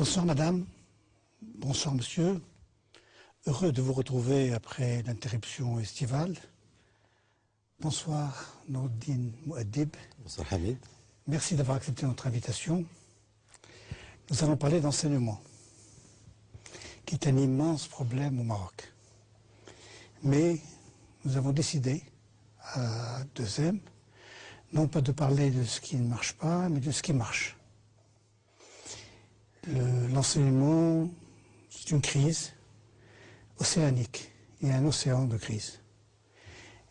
Bonsoir madame, bonsoir monsieur. Heureux de vous retrouver après l'interruption estivale. Bonsoir Nourdine Mouadib. Bonsoir Hamid. Merci d'avoir accepté notre invitation. Nous allons parler d'enseignement, qui est un immense problème au Maroc. Mais nous avons décidé à 2M, non pas de parler de ce qui ne marche pas, mais de ce qui marche. L'enseignement, c'est une crise océanique. Il y a un océan de crise.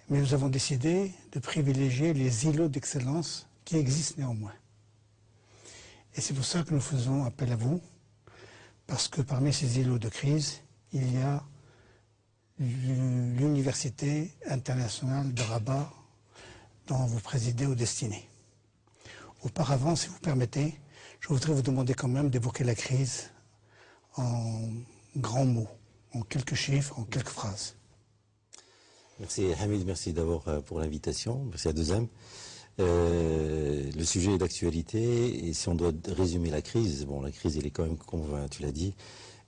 Mais nous avons décidé de privilégier les îlots d'excellence qui existent néanmoins. Et c'est pour ça que nous faisons appel à vous, parce que parmi ces îlots de crise, il y a l'Université internationale de Rabat, dont vous présidez aux destinées. Auparavant, si vous permettez, je voudrais vous demander quand même d'évoquer la crise en grands mots, en quelques chiffres, en quelques phrases. Merci Hamid, merci d'abord pour l'invitation, merci à 2M. Le sujet est d'actualité et si on doit résumer la crise, bon la crise elle est quand même, comme tu l'as dit,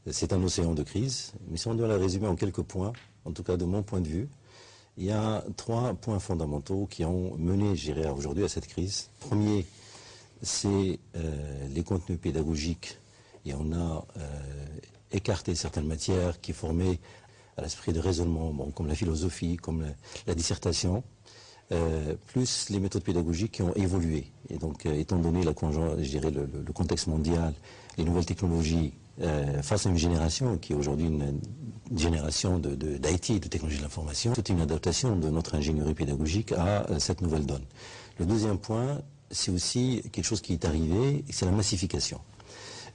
c'est un océan de crise, mais si on doit la résumer en quelques points, en tout cas de mon point de vue, il y a 3 points fondamentaux qui ont mené, je dirais, aujourd'hui à cette crise. Premier, c'est les contenus pédagogiques et on a écarté certaines matières qui formaient à l'esprit de raisonnement, bon, comme la philosophie, comme la dissertation, plus les méthodes pédagogiques qui ont évolué. Et donc, étant donné je dirais le contexte mondial, les nouvelles technologies, face à une génération qui est aujourd'hui une génération d'IT, de technologie de l'information, toute une adaptation de notre ingénierie pédagogique à cette nouvelle donne. Le deuxième point, c'est aussi quelque chose qui est arrivé, c'est la massification.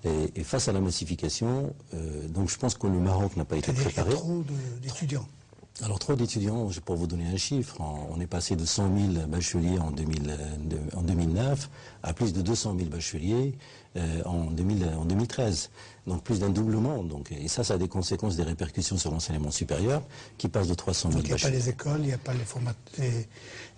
Et face à la massification, donc je pense que le Maroc n'a pas été préparé. Il y a trop d'étudiants. Alors trop d'étudiants, pour vous donner un chiffre, on est passé de 100 000 bacheliers en 2009 à plus de 200 000 bacheliers en 2013. Donc plus d'un doublement. Donc, et ça a des conséquences, des répercussions sur l'enseignement supérieur qui passe de 300 000 bacheliers. Donc il n'y a pas les écoles, il n'y a pas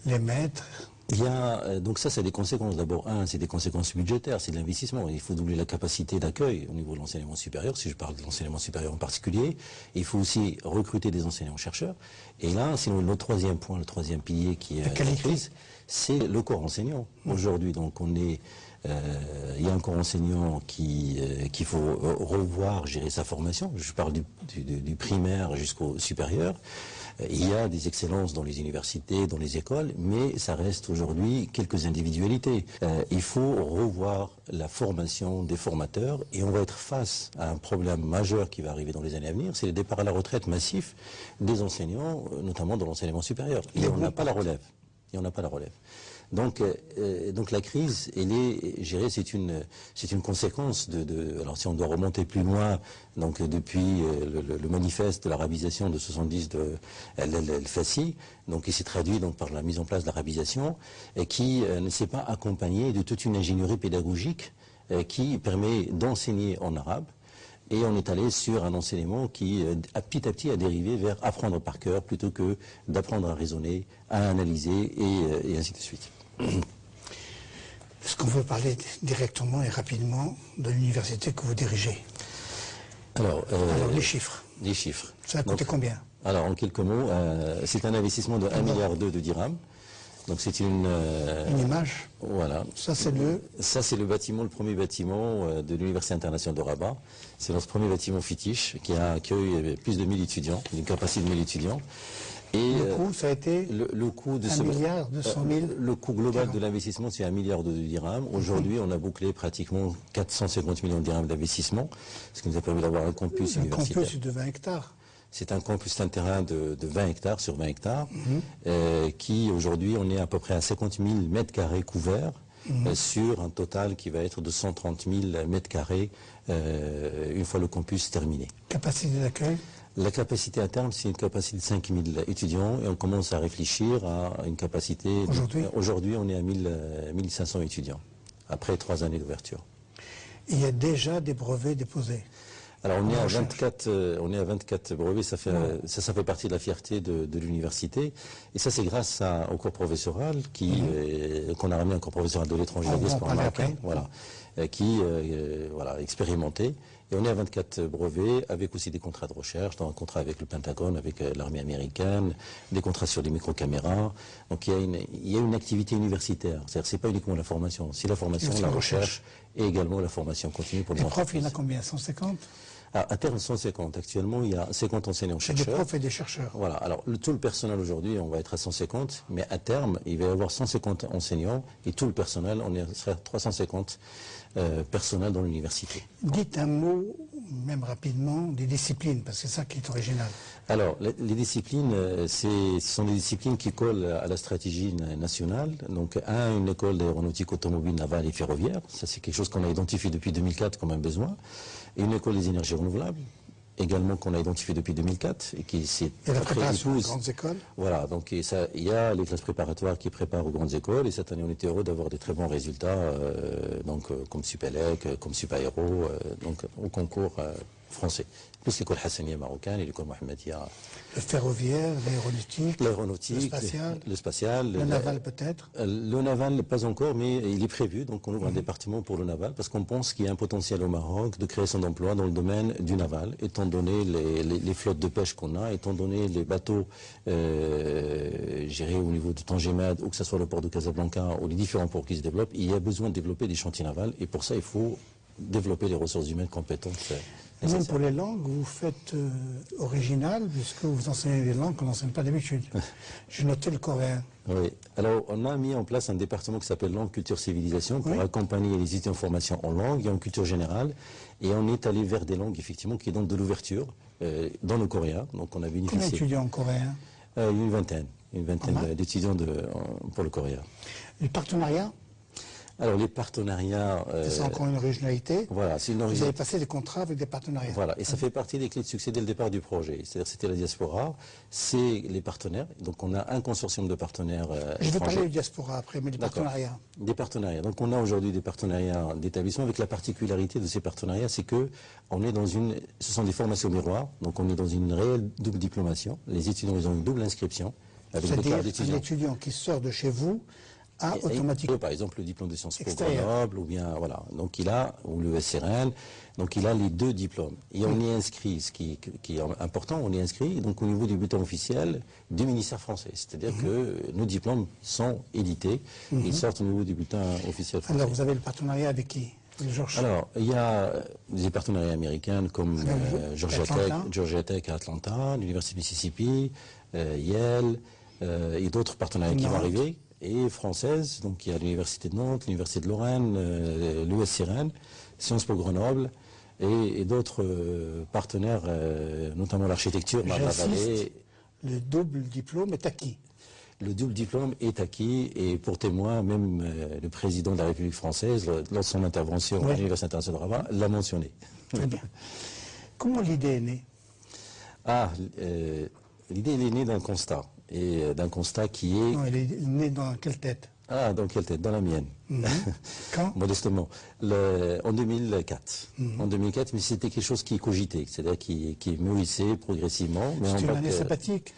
les maîtres. Il y a, donc ça, c'est des conséquences. D'abord, c'est des conséquences budgétaires, c'est de l'investissement. Il faut doubler la capacité d'accueil au niveau de l'enseignement supérieur, si je parle de l'enseignement supérieur en particulier. Il faut aussi recruter des enseignants-chercheurs. Et là, c'est le troisième point, le troisième pilier qui est la crise, c'est le corps enseignant. Aujourd'hui, donc, il y a un corps enseignant qu'il faut revoir, gérer sa formation. Je parle du primaire jusqu'au supérieur. Il y a des excellences dans les universités, dans les écoles, mais ça reste aujourd'hui quelques individualités. Il faut revoir la formation des formateurs et on va être face à un problème majeur qui va arriver dans les années à venir, c'est le départ à la retraite massif des enseignants, notamment dans l'enseignement supérieur. Et on n'a pas la relève. Et on n'a pas la relève. Donc la crise, elle est gérée, c'est une conséquence alors si on doit remonter plus loin, donc depuis le manifeste de l'arabisation de 70 de El-Fassi, donc qui s'est traduit donc par la mise en place de l'arabisation, et qui ne s'est pas accompagné de toute une ingénierie pédagogique qui permet d'enseigner en arabe. Et on est allé sur un enseignement qui, petit à petit, a dérivé vers apprendre par cœur plutôt que d'apprendre à raisonner, à analyser et ainsi de suite. Est-ce qu'on veut parler directement et rapidement de l'université que vous dirigez? Alors les chiffres. Les chiffres. Ça a coûté combien? Alors, en quelques mots, c'est un investissement de 1,2 milliard de dirhams. Donc c'est une image. Voilà. Ça c'est le bâtiment, le premier bâtiment de l'Université internationale de Rabat. C'est notre premier bâtiment fétiche qui accueille plus de 1000 étudiants, d'une capacité de 1000 étudiants. Et le coût, ça a été le coût de 1 milliard 200 000. Le coût global de l'investissement, c'est 1 milliard de dirhams. Aujourd'hui, on a bouclé pratiquement 450 millions de dirhams d'investissement, ce qui nous a permis d'avoir un campus universitaire. Un campus de 20 hectares. C'est un campus, c'est un terrain de 20 hectares sur 20 hectares, qui aujourd'hui, on est à peu près à 50 000 mètres carrés couverts, sur un total qui va être de 130 000 mètres carrés une fois le campus terminé. Capacité d'accueil? La capacité à terme, c'est une capacité de 5 000 étudiants et on commence à réfléchir à une capacité... Aujourd'hui, on est à 1500 étudiants, après 3 années d'ouverture. Il y a déjà des brevets déposés? Alors on est à 24 brevets, ça fait partie de la fierté de l'université. Et ça c'est grâce au cours professoral qu'on a ramené un cours professoral de l'étranger, la diaspora marocaine, expérimenté. Et on est à 24 brevets avec aussi des contrats de recherche, dans un contrat avec le Pentagone, avec l'armée américaine, des contrats sur les microcaméras. Donc il y a une activité universitaire. C'est-à-dire c'est pas uniquement la formation, c'est la formation, la recherche et également la formation continue pour les profs, entreprises. il y en a combien? 150? À terme, 150. Actuellement, il y a 50 enseignants-chercheurs. Des profs et des chercheurs. Voilà. Alors, tout le personnel aujourd'hui, on va être à 150, mais à terme, il va y avoir 150 enseignants et tout le personnel, on sera 350 personnels dans l'université. Dites un mot, même rapidement, des disciplines, parce que c'est ça qui est original. Alors, les disciplines, ce sont des disciplines qui collent à la stratégie nationale. Donc, une école d'aéronautique automobile, navale et ferroviaire. Ça, c'est quelque chose qu'on a identifié depuis 2004 comme un besoin. Et une école des énergies renouvelables, également qu'on a identifié depuis 2004 et qui s'est et la préparation aux grandes écoles. Voilà, donc il y a les classes préparatoires qui préparent aux grandes écoles et cette année on était heureux d'avoir des très bons résultats, comme Supélec, comme Supaéro, donc au concours français. Plus l'école Hassania marocaine et l'école Mohammedia. Le ferroviaire, l'aéronautique, le spatial, le naval peut-être. Le naval pas encore, mais il est prévu. Donc on ouvre un département pour le naval parce qu'on pense qu'il y a un potentiel au Maroc de création d'emplois dans le domaine du naval, étant donné les flottes de pêche qu'on a, étant donné les bateaux gérés au niveau de Tangimed, ou que ce soit le port de Casablanca ou les différents ports qui se développent. Il y a besoin de développer des chantiers navals et pour ça il faut développer les ressources humaines compétentes. Même pour les langues, vous faites original, puisque vous enseignez des langues qu'on n'enseigne pas d'habitude. J'ai noté le coréen. Oui. Alors, on a mis en place un département qui s'appelle Langue, Culture, Civilisation pour accompagner les étudiants en formation en langue et en culture générale. Et on est allé vers des langues, effectivement, qui donnent de l'ouverture dans le coréen. Donc, on a bénéficié. Combien d'étudiants en coréen? Une vingtaine d'étudiants pour le coréen. Les partenariats? Alors les partenariats... c'est encore une originalité. Voilà, c'est une Vous avez passé des contrats avec des partenariats. Voilà, et ça fait partie des clés de succès dès le départ du projet. C'est-à-dire c'était la diaspora, c'est les partenaires. Donc on a un consortium de partenaires Je vais parler de diaspora après, mais des partenariats. Des partenariats. Donc on a aujourd'hui des partenariats d'établissement avec la particularité de ces partenariats, c'est que ce sont des formations miroirs. Donc on est dans une réelle double diplomation. Les étudiants, ils ont une double inscription. C'est-à-dire un étudiant qui sort de chez vous automatiquement. Par exemple, le diplôme de Sciences Po Grenoble, ou bien, voilà. Donc, ou le SRN. Donc, il a les deux diplômes. Et on est inscrit, ce qui est important, on est inscrit, donc, au niveau du bulletin officiel du ministère français. C'est-à-dire que nos diplômes sont édités. Ils sortent au niveau du bulletin officiel français. Alors, vous avez le partenariat avec qui? Alors, il y a des partenariats américains comme Georgia Tech à Atlanta, l'Université de Mississippi, Yale, et d'autres partenariats qui vont arriver. Et françaises, donc il y a l'Université de Nantes, l'Université de Lorraine, l'USCRN, Sciences Po Grenoble et d'autres partenaires, notamment l'architecture, J'insiste, le double diplôme est acquis. Le double diplôme est acquis et pour témoin, même le président de la République française, lors de son intervention à l'Université internationale de Rabat, l'a mentionné. Très bien. Comment l'idée est née? L'idée est née d'un constat. Et d'un constat qui est... Non, elle est née dans quelle tête? Dans quelle tête? Dans la mienne. Quand? Modestement. En 2004. En 2004, mais c'était quelque chose qui cogitait, c'est-à-dire qui mûrissait progressivement. C'était une année sabbatique?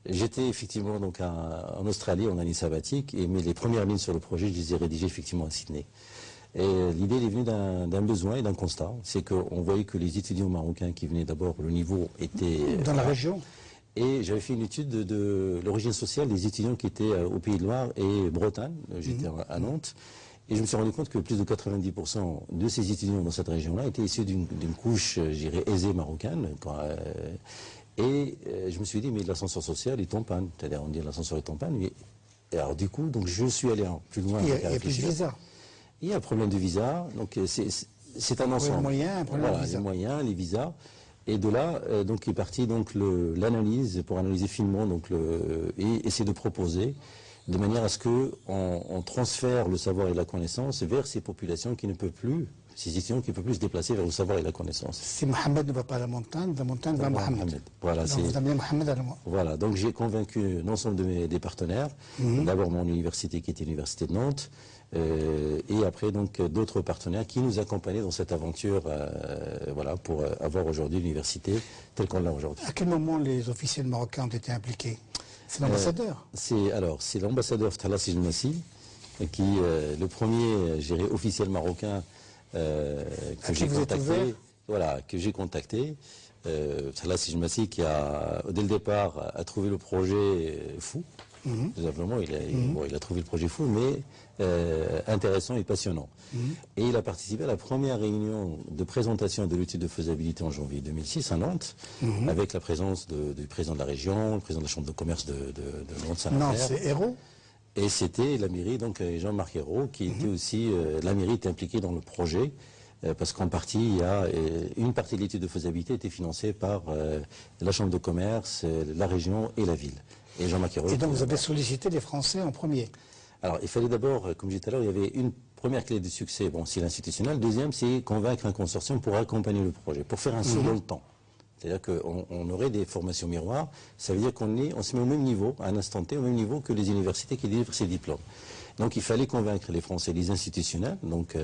J'étais effectivement donc en Australie en année sabbatique, mais les premières lignes sur le projet, je les ai rédigées effectivement à Sydney. Et l'idée est venue d'un besoin et d'un constat. C'est qu'on voyait que les étudiants marocains qui venaient d'abord, le niveau était... Dans la région? Et j'avais fait une étude de l'origine sociale des étudiants qui étaient au Pays de Loire et Bretagne. J'étais à Nantes. Et je me suis rendu compte que plus de 90% de ces étudiants dans cette région-là étaient issus d'une couche, je dirais, aisée marocaine. Et je me suis dit, mais l'ascenseur social est en panne. C'est-à-dire, on dit l'ascenseur est en panne. Et alors, du coup, donc, je suis allé plus loin. Il y a plus de visa. Il y a un problème de visa. Donc, c'est un ensemble. Les moyens, un problème de visa. Les moyens, les visas. Et de là, donc, est partie donc l'analyse pour analyser finement et essayer de proposer de manière à ce qu'on transfère le savoir et la connaissance vers ces populations qui ne peuvent plus Ces étudiants qui ne peuvent plus se déplacer vers le savoir et la connaissance. Si Mohamed ne va pas à la montagne va à Mohamed. Voilà, donc vous amenez Mohamed à la montagne. Voilà, donc j'ai convaincu l'ensemble des partenaires, d'abord mon université qui était l'université de Nantes, et après donc d'autres partenaires qui nous accompagnaient dans cette aventure, voilà, pour avoir aujourd'hui l'université telle qu'on l'a aujourd'hui. À quel moment les officiels marocains ont été impliqués? C'est l'ambassadeur. C'est l'ambassadeur Thalas Ilmassi qui, le premier, géré officiel marocain que j'ai contacté, voilà, que j'ai contacté. Thalas Ilmassi qui a, dès le départ, a trouvé le projet fou. Tout simplement, il a trouvé le projet fou, mais intéressant et passionnant. Et il a participé à la première réunion de présentation de l'étude de faisabilité en janvier 2006 à Nantes, avec la présence du président de la région, le président de la chambre de commerce de Nantes-Saint-Nazaire. Non, c'est Hérault. Et c'était la mairie, donc Jean-Marc Hérault, qui était aussi, la mairie était impliquée dans le projet, parce qu'en partie, il y a une partie de l'étude de faisabilité était financée par la chambre de commerce, la région et la ville. Et Jean-Marc Hérault. Et donc vous avez sollicité les Français en premier? Alors il fallait d'abord, comme je disais tout à l'heure, il y avait une première clé de succès, bon, c'est l'institutionnel. Deuxième, c'est convaincre un consortium pour accompagner le projet, pour faire un saut dans le temps. C'est-à-dire qu'on aurait des formations miroirs, ça veut dire on se met au même niveau, à un instant T, au même niveau que les universités qui délivrent ces diplômes. Donc il fallait convaincre les Français, les institutionnels, donc,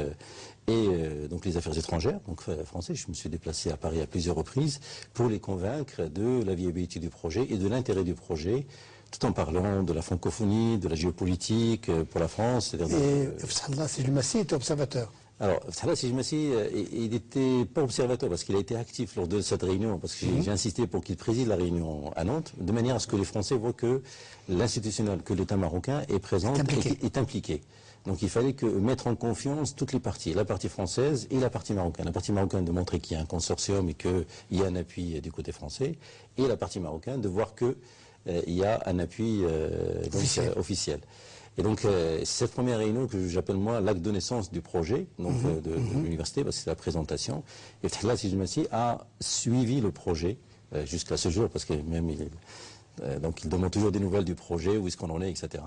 donc les affaires étrangères, donc français. Je me suis déplacé à Paris à plusieurs reprises pour les convaincre de la viabilité du projet et de l'intérêt du projet, tout en parlant de la francophonie, de la géopolitique pour la France. Et Thalas Ilmassi était observateur. Alors, Thalas Ilmassi, il n'était pas observateur parce qu'il a été actif lors de cette réunion, parce que j'ai insisté pour qu'il préside la réunion à Nantes, de manière à ce que les Français voient que l'institutionnel, que l'État marocain est présent, est impliqué. Donc il fallait mettre en confiance toutes les parties, la partie française et la partie marocaine. La partie marocaine de montrer qu'il y a un consortium et qu'il y a un appui du côté français, et la partie marocaine de voir qu'il y a un appui officiel. Et donc, c'est cette première réunion que j'appelle moi l'acte de naissance du projet, donc de l'université, parce que c'est la présentation. Et Thalas Ilmassi a suivi le projet jusqu'à ce jour, parce que même donc il demande toujours des nouvelles du projet, où est-ce qu'on en est, etc.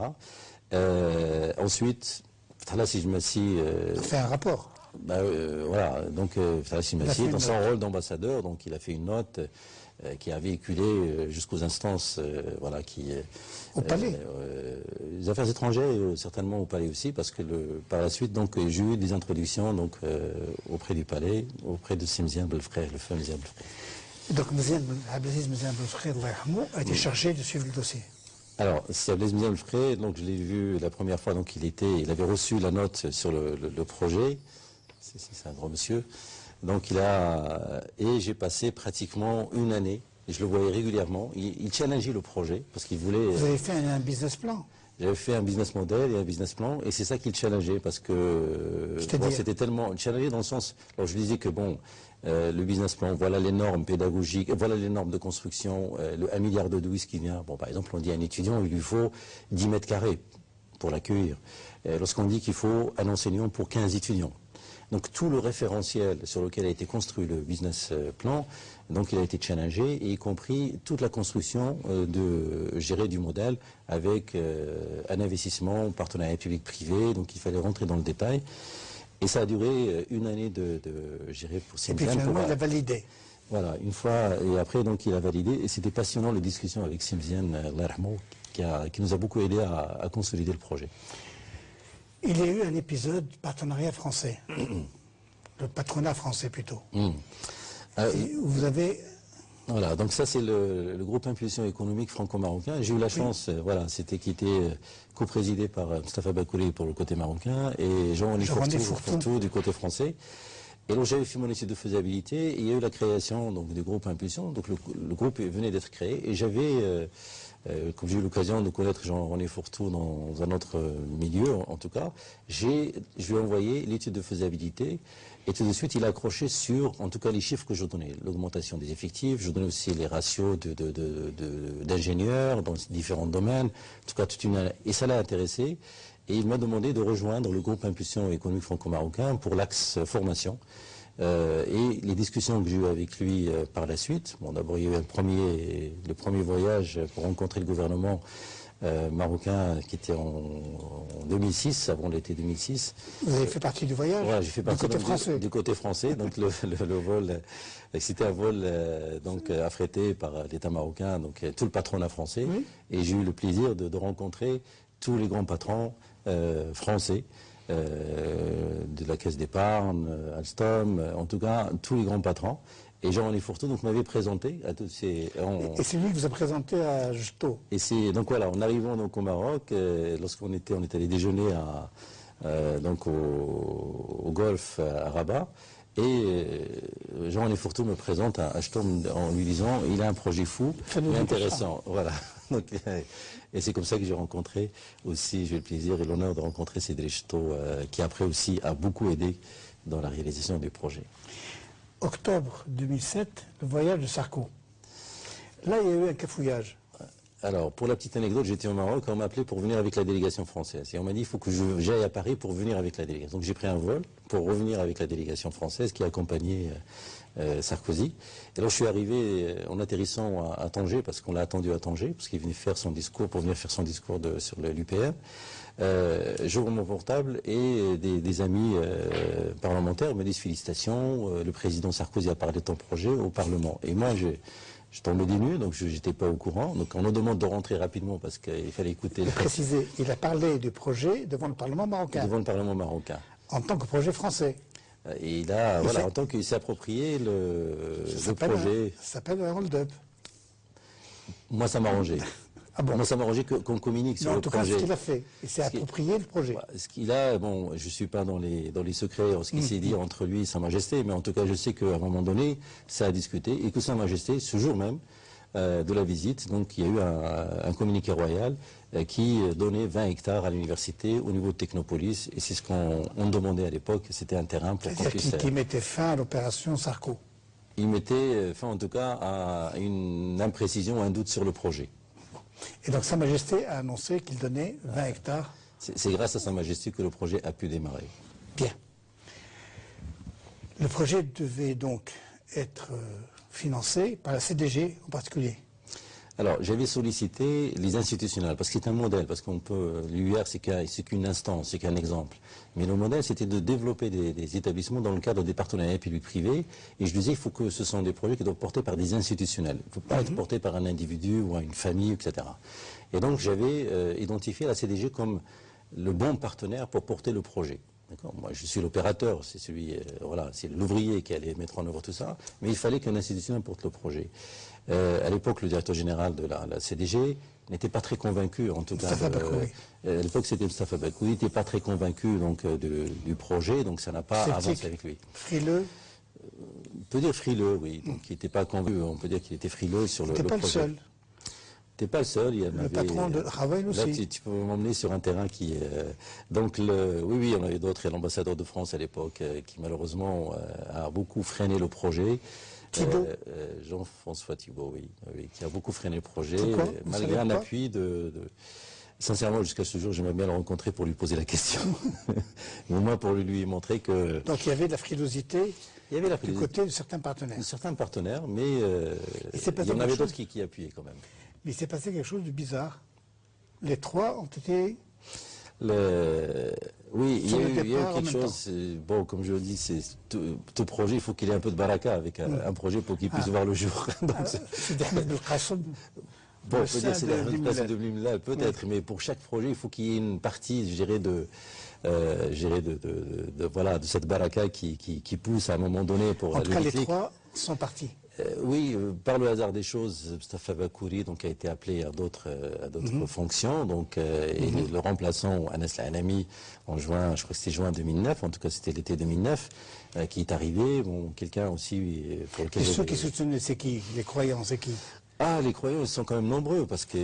Ensuite, Thalas Ilmassi a fait un rapport. Voilà, donc Thalas Ilmassi, dans son rôle d'ambassadeur, donc il a fait une note qui a véhiculé jusqu'aux instances, voilà, qui au palais, les affaires étrangères, certainement au palais aussi, parce que par la suite, donc j'ai eu des introductions, donc auprès du palais, auprès de Mziane Belfrère, le feu Mziane Belfrère. Donc Abdelaziz Mziane Belfrère a été chargé de suivre le dossier. Alors, c'est Abdelaziz Mziane Belfrère, donc je l'ai vu la première fois, donc il avait reçu la note sur le projet. C'est un grand monsieur. Donc et j'ai passé pratiquement une année, et je le voyais régulièrement, il challengeait le projet, parce qu'il voulait... Vous avez fait un business plan? J'avais fait un business model et un business plan, et c'est ça qu'il challengeait, parce que c'était tellement... Challengeait dans le sens... Alors je disais que bon, le business plan, voilà les normes pédagogiques, voilà les normes de construction, 1 milliard de douze qui vient. Bon, par exemple, on dit à un étudiant, il lui faut 10 mètres carrés pour l'accueillir. Lorsqu'on dit qu'il faut un enseignant pour 15 étudiants. Donc tout le référentiel sur lequel a été construit le business plan, donc il a été challengé, et y compris toute la construction de gérer du modèle avec un investissement, partenariat public-privé, donc il fallait rentrer dans le détail. Et ça a duré une année de gérer pour Mziane. Et puis finalement, il a validé. Voilà, une fois, et après donc il a validé, et c'était passionnant la discussion avec Mziane, qui nous a beaucoup aidé à consolider le projet. Il y a eu un épisode du partenariat français, le patronat français plutôt. Vous avez... Voilà, donc ça c'est le groupe Impulsion économique franco-marocain. J'ai eu la chance, voilà, c'était qui était co-présidé par Moustapha Bakouli pour le côté marocain et Jean-René Fourtou du côté français. Et donc j'avais fait mon étude de faisabilité et il y a eu la création donc, du groupe Impulsion. Donc le groupe venait d'être créé et j'avais... comme j'ai eu l'occasion de connaître Jean-René Fourtou dans un autre milieu, en tout cas, je lui ai envoyé l'étude de faisabilité et tout de suite il a accroché sur, en tout cas, les chiffres que je donnais, l'augmentation des effectifs, je donnais aussi les ratios d'ingénieurs dans différents domaines, en tout cas, et ça l'a intéressé. Et il m'a demandé de rejoindre le groupe Impulsion économique franco-marocain pour l'axe formation. Et les discussions que j'ai eues avec lui par la suite, bon, d'abord il y a eu le premier voyage pour rencontrer le gouvernement marocain qui était en 2006, avant l'été 2006. Vous avez fait partie du voyage? Voilà, j'ai fait partie du côté français. Du côté français. Donc le vol, c'était un vol affrété par l'État marocain, donc tout le patronat français. Oui. Et j'ai eu le plaisir de rencontrer tous les grands patrons français. De la Caisse d'épargne, Alstom, en tout cas tous les grands patrons. Et Jean-René Fourtou donc m'avait présenté à tous ces. Et c'est lui qui vous a présenté à Justo. Et c'est donc voilà, en arrivant donc au Maroc, lorsqu'on était, on est allé déjeuner donc au golf à Rabat. Et Jean-René Fourtou me présente à Ashton en lui disant il a un projet fou, mais intéressant. Voilà. Donc, et c'est comme ça que j'ai rencontré aussi, j'ai eu le plaisir et l'honneur de rencontrer Cédric Justo, qui après aussi a beaucoup aidé dans la réalisation du projet. Octobre 2007, le voyage de Sarko. Là, il y a eu un cafouillage. Alors, pour la petite anecdote, j'étais au Maroc, on m'a appelé pour venir avec la délégation française. Et on m'a dit, il faut que j'aille à Paris pour venir avec la délégation. Donc j'ai pris un vol pour revenir avec la délégation française qui a accompagné Sarkozy. Et là, je suis arrivé en atterrissant à Tanger, parce qu'on l'a attendu à Tanger, parce qu'il venait faire son discours, pour venir faire son discours sur l'UPR. J'ouvre mon portable et des amis parlementaires me disent félicitations, le président Sarkozy a parlé de ton projet au Parlement. Et moi, je tombais des nues, donc je n'étais pas au courant. Donc on nous demande de rentrer rapidement parce qu'il fallait écouter. Il préciser, il a parlé du projet devant le Parlement marocain. Devant le Parlement marocain. En tant que projet français. Et là, voilà, en tant qu'il s'est approprié le projet. Ça s'appelle un hold-up. Moi, ça m'arrangeait. Ah bon? Moi, ça m'arrangeait qu'on communique sur le projet. En tout cas, ce qu'il a fait, il s'est approprié le projet. Ce qu'il a, bon, je ne suis pas dans les secrets, ce qu'il s'est dit entre lui et Sa Majesté, mais en tout cas, je sais qu'à un moment donné, ça a discuté, et que Sa Majesté, ce jour même de la visite, donc il y a eu un communiqué royal qui donnait 20 hectares à l'université au niveau de Technopolis, et c'est ce qu'on demandait à l'époque, c'était un terrain pour qu'on puisse... Qui mettait fin à l'opération Sarko. Il mettait fin, en tout cas, à une imprécision, un doute sur le projet. Et donc Sa Majesté a annoncé qu'il donnait 20 hectares. C'est grâce à Sa Majesté que le projet a pu démarrer. Bien. Le projet devait donc être financé par la CDG en particulier. Alors, j'avais sollicité les institutionnels, parce que c'est un modèle, parce qu'on peut, l'UR c'est qu'une instance, c'est qu'un exemple. Mais le modèle, c'était de développer des établissements dans le cadre des partenariats public-privé. Et je disais, il faut que ce sont des projets qui doivent être portés par des institutionnels. Il ne faut pas être porté par un individu ou une famille, etc. Et donc, j'avais identifié la CDG comme le bon partenaire pour porter le projet. Moi, je suis l'opérateur, c'est celui, voilà, c'est l'ouvrier qui allait mettre en œuvre tout ça, mais il fallait qu'un institutionnel porte le projet. À l'époque, le directeur général de la CDG n'était pas très convaincu, en tout cas. À l'époque, c'était Moustapha Bakoui, il n'était pas très convaincu donc, du projet, donc ça n'a pas avancé avec lui. Frileux? On peut dire frileux, oui. Donc il n'était pas convaincu, on peut dire qu'il était frileux sur le projet. C'était pas le seul. T'es pas le seul, il y en avait... Le patron de Hawaii aussi. Là, tu peux m'emmener sur un terrain qui... donc, oui, il y en avait d'autres, et l'ambassadeur de France à l'époque, qui malheureusement a beaucoup freiné le projet. Thibault Jean-François Thibault, oui, qui a beaucoup freiné le projet, malgré un appui Sincèrement, jusqu'à ce jour, j'aimerais bien le rencontrer pour lui poser la question. Mais au moins pour lui montrer que... Donc il y avait de la frilosité du côté de certains partenaires. De certains partenaires, mais il y en avait d'autres qui appuyaient quand même. Mais il s'est passé quelque chose de bizarre. Les trois ont été... Oui, il y a eu quelque chose. Bon, comme je le dis, tout projet, il faut qu'il ait un peu de baraka avec un projet pour qu'il puisse voir le jour. C'est Ahmed Belkacem. Bon, on peut dire c'est Ahmed Belkacem de Blimlal, peut-être, mais pour chaque projet, il faut qu'il y ait une partie, je dirais, de cette baraka qui pousse à un moment donné pour... En tout cas, les trois sont partis. Oui, par le hasard des choses, Moustapha Bakouri donc, a été appelé à d'autres fonctions, donc, et le remplaçant, Anas Al-Anami, en juin, je crois que c'était juin 2009, en tout cas c'était l'été 2009, qui est arrivé, bon, quelqu'un aussi pour lequel... Et ceux qui soutenaient, c'est qui? Les croyants, c'est qui? Ah, les croyants, ils sont quand même nombreux, parce que...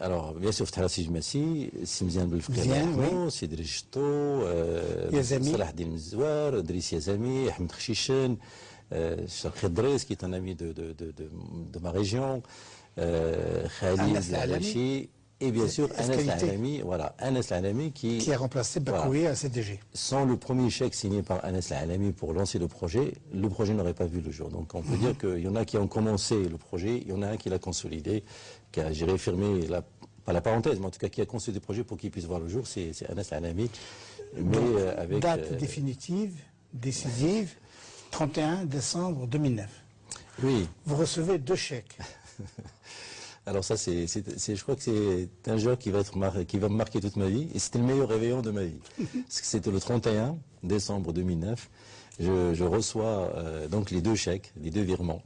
Alors, bien sûr, Ftarassi Jmassi, Simzian Belfkani, Cédric Justo, Salah Din Mzouar, Driss Yazami, Ahmed Khchishen, Khidriss, qui est un ami de ma région, Khalid Al-Alachi, et bien sûr Anas Al-Alami qui a remplacé Bakoui à la CDG. Sans le premier chèque signé par Anas Al-Alami pour lancer le projet n'aurait pas vu le jour. Donc on peut dire qu'il y en a qui ont commencé le projet, il y en a un qui l'a consolidé, qui a géré, firmé la pas la parenthèse, mais en tout cas qui a conçu des projets pour qu'ils puissent voir le jour, c'est Anas Alami. Mais avec date définitive, décisive, 31 décembre 2009. Oui. Vous recevez 2 chèques. Alors ça, je crois que c'est un jour qui va me marquer toute ma vie, et c'était le meilleur réveillon de ma vie. Parce que c'était le 31 décembre 2009. Je reçois donc les 2 chèques, les 2 virements,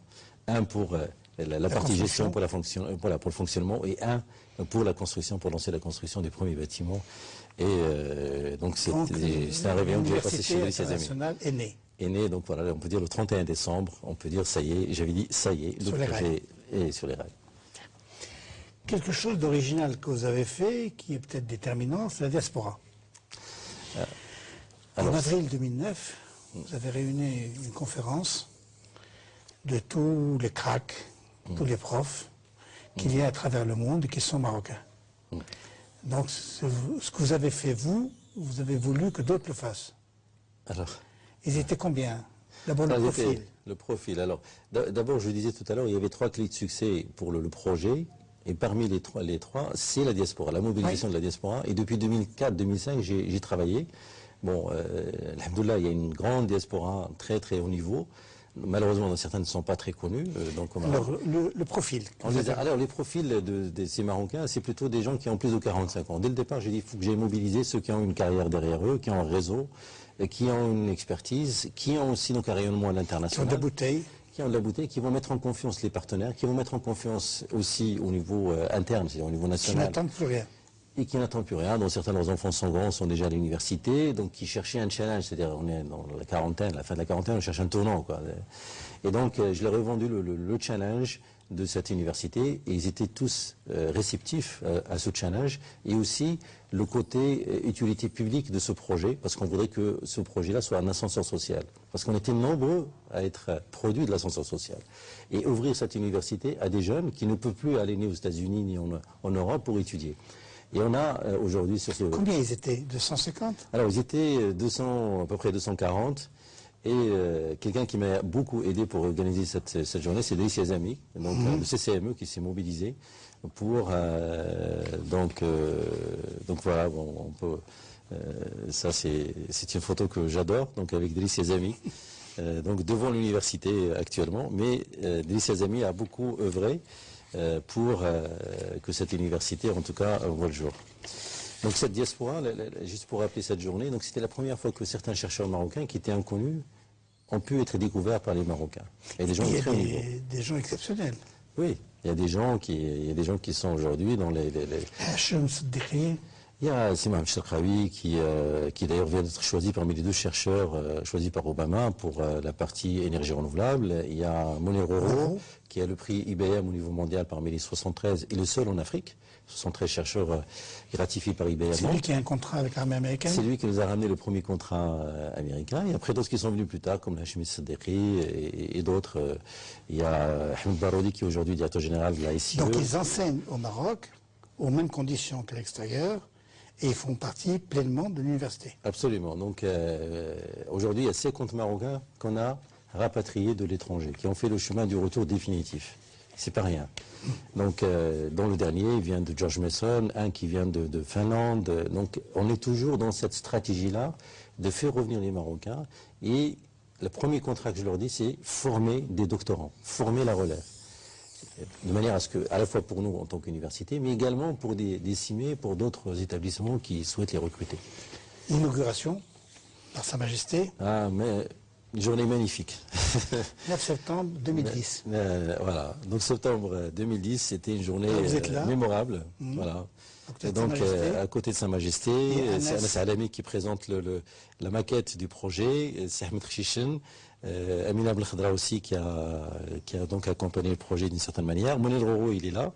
un pour la partie gestion pour le fonctionnement, et un pour la construction, pour lancer la construction du premier bâtiment. Et donc c'est un réveillon que j'ai passé chez les internationale est née. Est né, donc voilà, on peut dire le 31 décembre, on peut dire ça y est, j'avais dit ça y est, le projet est sur les rails. Quelque chose d'original que vous avez fait, qui est peut-être déterminant, c'est la diaspora. En avril 2009, vous avez réuni une conférence de tous les cracks, tous les profs qu'il y a à travers le monde et qui sont marocains. Donc ce que vous avez fait, vous avez voulu que d'autres le fassent. Alors, ils étaient combien? D'abord le profil. Le profil. Alors, d'abord, je disais tout à l'heure, il y avait 3 clés de succès pour le projet. Et parmi les trois, c'est la diaspora, la mobilisation de la diaspora. Et depuis 2004-2005, j'ai travaillé. Bon, alhamdoulilah, il y a une grande diaspora très très haut niveau. Malheureusement, certains ne sont pas très connus. Alors, le profil. Alors, les profils de ces Marocains, c'est plutôt des gens qui ont plus de 45 ans. Dès le départ, j'ai dit qu'il faut que j'ai mobilisé ceux qui ont une carrière derrière eux, qui ont un réseau, qui ont une expertise, qui ont aussi donc un rayonnement à l'international. Qui ont des bouteilles. Qui ont de la bouteille, qui vont mettre en confiance les partenaires, qui vont mettre en confiance aussi au niveau interne, c'est-à-dire au niveau national. Qui n'attendent plus rien. Et qui n'attendent plus rien, dont certains de leurs enfants sont grands, sont déjà à l'université, donc qui cherchaient un challenge, c'est-à-dire on est dans la quarantaine, la fin de la quarantaine, on cherche un tournant, quoi. Et donc je leur ai vendu le challenge de cette université, et ils étaient tous réceptifs à ce challenge, et aussi le côté utilité publique de ce projet, parce qu'on voudrait que ce projet-là soit un ascenseur social, parce qu'on était nombreux à être produits de l'ascenseur social, et ouvrir cette université à des jeunes qui ne peuvent plus aller ni aux États-Unis ni en Europe pour étudier. Et on a aujourd'hui sur ce... Combien ils étaient? 250? Alors ils étaient 200, à peu près 240. Et quelqu'un qui m'a beaucoup aidé pour organiser cette journée, c'est Driss Yazami, donc le CCME qui s'est mobilisé pour donc voilà, bon, on peut ça c'est une photo que j'adore, donc avec Driss Yazami, donc devant l'université actuellement, mais Driss Yazami a beaucoup œuvré pour que cette université, en tout cas, voit le jour. Donc cette diaspora, juste pour rappeler cette journée, donc c'était la première fois que certains chercheurs marocains qui étaient inconnus ont pu être découverts par les Marocains. Et des gens il y a très haut niveau. des gens exceptionnels. Oui, il y a des gens qui sont aujourd'hui dans les... Hachem Seddiqi. Il y a Simam Cherkaoui qui d'ailleurs vient d'être choisi parmi les 2 chercheurs choisis par Obama pour la partie énergie renouvelable. Il y a Mounir Roro qui a le prix IBM au niveau mondial parmi les 73 et le seul en Afrique. 73 chercheurs gratifiés par IBM. C'est lui qui a un contrat avec l'armée américaine. C'est lui qui nous a ramené le premier contrat américain. Et après d'autres qui sont venus plus tard, comme Hachemi Seddiqi et d'autres. Il y a Ahmed Baroudi qui est aujourd'hui directeur général de la SIE. Donc ils enseignent au Maroc aux mêmes conditions qu'à l'extérieur. Et ils font partie pleinement de l'université. Absolument. Donc aujourd'hui, il y a 50 Marocains qu'on a rapatriés de l'étranger, qui ont fait le chemin du retour définitif. C'est pas rien. Donc dans le dernier, il vient de George Mason, un qui vient de Finlande. Donc on est toujours dans cette stratégie-là de faire revenir les Marocains. Et le premier contrat que je leur dis, c'est former des doctorants, former la relève. De manière à ce que, à la fois pour nous en tant qu'université, mais également pour des CIME, pour d'autres établissements qui souhaitent les recruter. Inauguration par Sa Majesté. Ah, mais une journée magnifique. 9 septembre 2010. Voilà, donc septembre 2010, c'était une journée mémorable. Voilà. Et donc à côté de Sa Majesté, c'est Anas Alami qui présente la maquette du projet, c'est Ahmed Chishen. Amina Belkhadra aussi qui a donc accompagné le projet d'une certaine manière. Mounir Roro, il est là.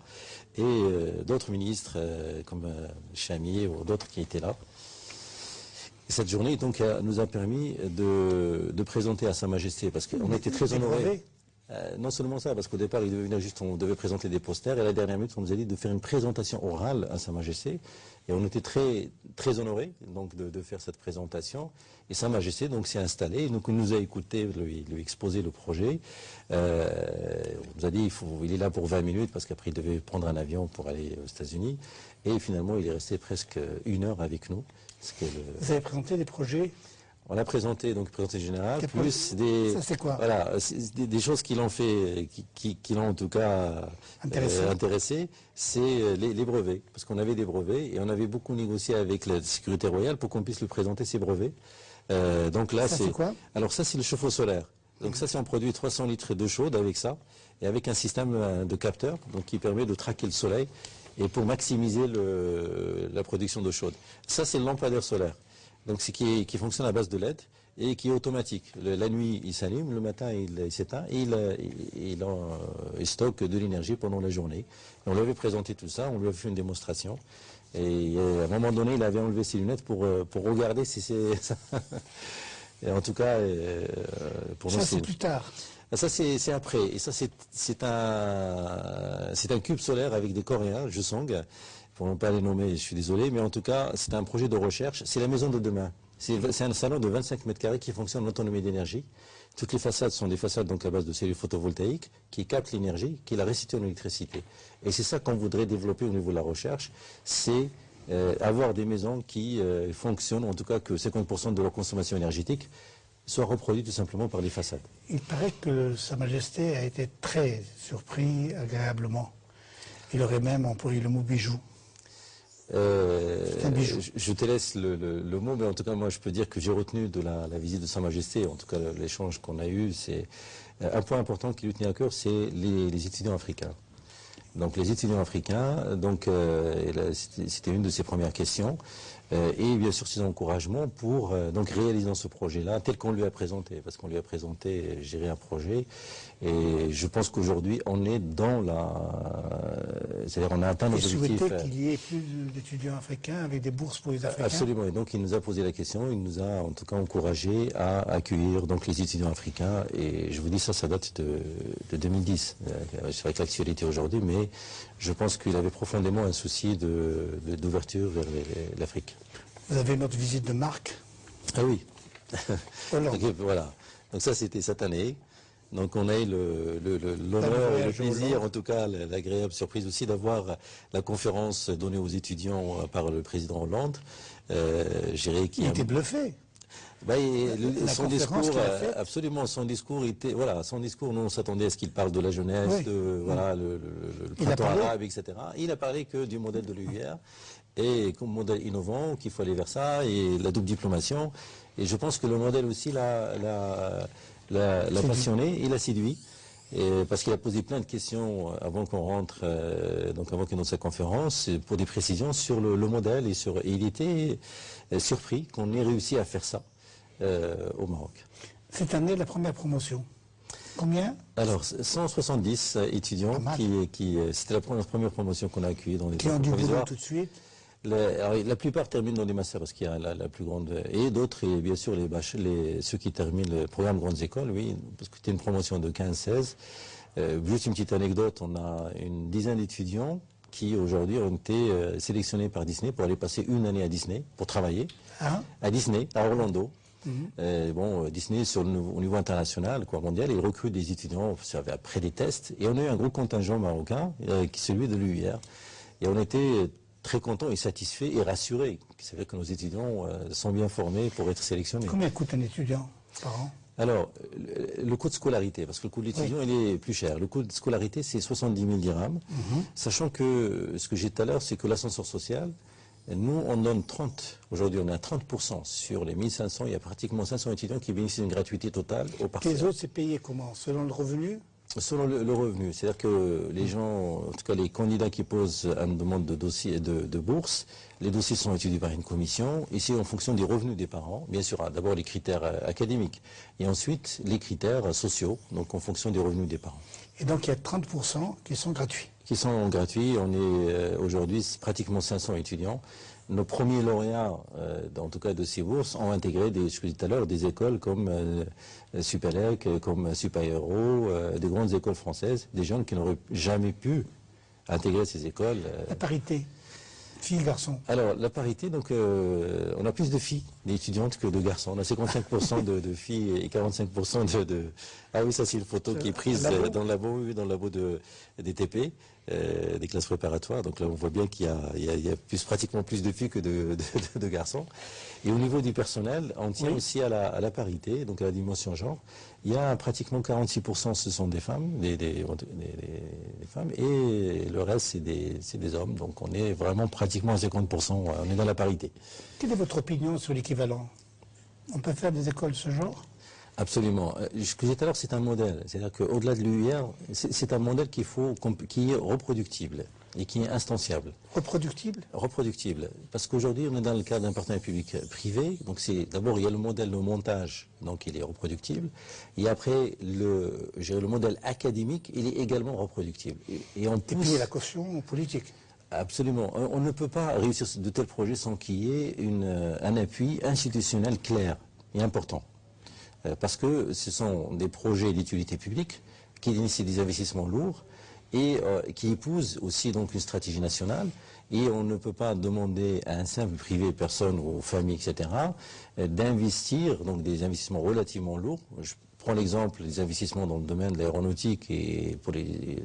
Et d'autres ministres comme Chamier ou d'autres qui étaient là. Et cette journée donc nous a permis de présenter à Sa Majesté, parce qu'on était très honorés. Non seulement ça, parce qu'au départ, il devait venir juste, on devait présenter des posters, et à la dernière minute, on nous a dit de faire une présentation orale à Sa Majesté, et on était très, très honorés donc, de faire cette présentation, et Sa Majesté donc s'est installé, donc il nous a écouté, lui exposer le projet, on nous a dit il est là pour 20 minutes, parce qu'après il devait prendre un avion pour aller aux États-Unis, et finalement il est resté presque 1 heure avec nous. Vous avez présenté des projets? On a présenté, donc présenté général, plus ça c'est quoi? Voilà, des choses qui l'ont fait, qui l'ont en tout cas intéressé, c'est les brevets. Parce qu'on avait des brevets et on avait beaucoup négocié avec la sécurité royale pour qu'on puisse lui présenter ses brevets. Donc là, c'est quoi? Alors ça, c'est le chauffe-eau solaire. Donc ça, c'est on produit 300 litres d'eau chaude avec ça, et avec un système de capteur, donc qui permet de traquer le soleil, et pour maximiser la production d'eau chaude. Ça, c'est le lampadaire solaire. Donc c'est qui fonctionne à base de LED et qui est automatique. La nuit, il s'allume, le matin, il s'éteint et il stocke de l'énergie pendant la journée. Et on lui avait présenté tout ça, on lui avait fait une démonstration. Et à un moment donné, il avait enlevé ses lunettes pour regarder si c'est ça. Et en tout cas, pour nous, c'est plus tard. Ça, c'est après. Et ça, c'est un cube solaire avec des Coréens, Jusong. Pour ne pas les nommer, je suis désolé, mais en tout cas, c'est un projet de recherche. C'est la maison de demain. C'est un salon de 25 mètres carrés qui fonctionne en autonomie d'énergie. Toutes les façades sont des façades donc à base de cellules photovoltaïques qui captent l'énergie, qui la restituent en électricité. Et c'est ça qu'on voudrait développer au niveau de la recherche, c'est avoir des maisons qui fonctionnent, en tout cas que 50% de leur consommation énergétique soit reproduite tout simplement par les façades. Il paraît que Sa Majesté a été très surpris agréablement. Il aurait même employé le mot bijou. Je te laisse le mot, mais en tout cas, moi, je peux dire que j'ai retenu de la visite de Sa Majesté, en tout cas l'échange qu'on a eu, c'est un point important qui lui tenait à cœur, c'est les étudiants africains. Donc les étudiants africains, donc c'était une de ses premières questions, et bien sûr ses encouragements pour donc réaliser ce projet-là tel qu'on lui a présenté, parce qu'on lui a présenté, je dirais, un projet, et je pense qu'aujourd'hui on est dans c'est-à-dire on a atteint nos objectifs. Vous souhaitez qu'il y ait plus d'étudiants africains avec des bourses pour les Africains? Absolument, et donc il nous a posé la question, il nous a en tout cas encouragé à accueillir donc les étudiants africains, et je vous dis ça date de 2010. C'est vrai que l'actualité aujourd'hui, mais je pense qu'il avait profondément un souci d'ouverture vers l'Afrique. Vous avez une autre visite de Marc? Ah oui. Hollande. Donc, voilà. Donc ça, c'était cette année. Donc on a eu l'honneur et le plaisir, en tout cas l'agréable surprise aussi, d'avoir la conférence donnée aux étudiants par le président Hollande. Il était bluffé. Son discours, absolument, son discours était, voilà, son discours, nous on s'attendait à ce qu'il parle de la jeunesse, voilà, le printemps arabe, etc. Il a parlé que du modèle de l'UIR, et comme modèle innovant, qu'il faut aller vers ça, et la double diplomation. Et je pense que le modèle aussi l'a passionné, il l'a séduit. Parce qu'il a posé plein de questions avant qu'on rentre, donc avant qu'il donne sa conférence, pour des précisions sur le modèle, et il était surpris qu'on ait réussi à faire ça au Maroc. Cette année, la première promotion. Combien? Alors, 170 étudiants, c'était la première promotion qu'on a accueillie dans les qui ont du boulot tout de suite. La plupart terminent dans des masters parce qu'il y a la plus grande, et d'autres, et bien sûr ceux qui terminent le programme grandes écoles, oui, parce que c'était une promotion de 15-16. Juste une petite anecdote, on a une dizaine d'étudiants qui aujourd'hui ont été sélectionnés par Disney pour aller passer une année à Disney pour travailler à Disney, à Orlando. Disney au niveau international, mondial, il recrute des étudiants après des tests, et on a eu un gros contingent marocain, qui est celui de l'UIR, et on était très contents et satisfaits et rassurés. C'est vrai que nos étudiants sont bien formés pour être sélectionnés. Combien coûte un étudiant par an? Alors, le coût de scolarité, parce que le coût de l'étudiant, il est plus cher. Le coût de scolarité, c'est 70 000 dirhams, sachant que ce que j'ai dit tout à l'heure, c'est que l'ascenseur social, nous, on donne 30. Aujourd'hui, on est à 30% sur les 1500. Il y a pratiquement 500 étudiants qui bénéficient d'une gratuité totale au partiel. Les autres, c'est payé comment? Selon le revenu? Selon le revenu. C'est-à-dire que les gens, en tout cas les candidats qui posent une demande de dossier de bourse, les dossiers sont étudiés par une commission, ici en fonction des revenus des parents. Bien sûr, d'abord les critères académiques, et ensuite les critères sociaux, donc en fonction des revenus des parents. Et donc il y a 30% qui sont gratuits. Qui sont gratuits. On est aujourd'hui pratiquement 500 étudiants. nos premiers lauréats, en tout cas de ces bourses, ont intégré, je vous disais tout à l'heure, des écoles comme Supélec, comme Super Héros, des grandes écoles françaises, des jeunes qui n'auraient jamais pu intégrer ces écoles. La parité, filles-garçons. Alors, la parité, donc, on a plus de filles, d'étudiantes, que de garçons. On a 55% de filles et 45% de... Ah oui, ça c'est une photo qui est prise dans le labo, oui, dans le labo des TP, des classes préparatoires. Donc là, on voit bien qu'il y a pratiquement plus de filles que de garçons. Et au niveau du personnel, on tient aussi à la parité, donc à la dimension genre. Il y a pratiquement 46%, ce sont des femmes, des femmes, et le reste, c'est des hommes. Donc on est vraiment pratiquement à 50%, on est dans la parité. Quelle est votre opinion sur l'équivalent? On peut faire des écoles de ce genre? Absolument. Ce que j'ai dit tout à l'heure, c'est un modèle. C'est-à-dire qu'au-delà de l'UIR, c'est un modèle qui est reproductible et qui est instanciable. Reproductible? Reproductible. Parce qu'aujourd'hui, on est dans le cadre d'un partenariat public-privé. Donc d'abord, il y a le modèle de montage, donc il est reproductible. Et après, le modèle académique, il est également reproductible. Et puis il y a la caution politique. Absolument. On ne peut pas réussir de tels projets sans qu'il y ait un appui institutionnel clair et important. Parce que ce sont des projets d'utilité publique qui initient des investissements lourds et qui épousent aussi donc une stratégie nationale. Et on ne peut pas demander à un simple privé, personne ou famille, etc., d'investir, donc des investissements relativement lourds. Je prends l'exemple des investissements dans le domaine de l'aéronautique et pour les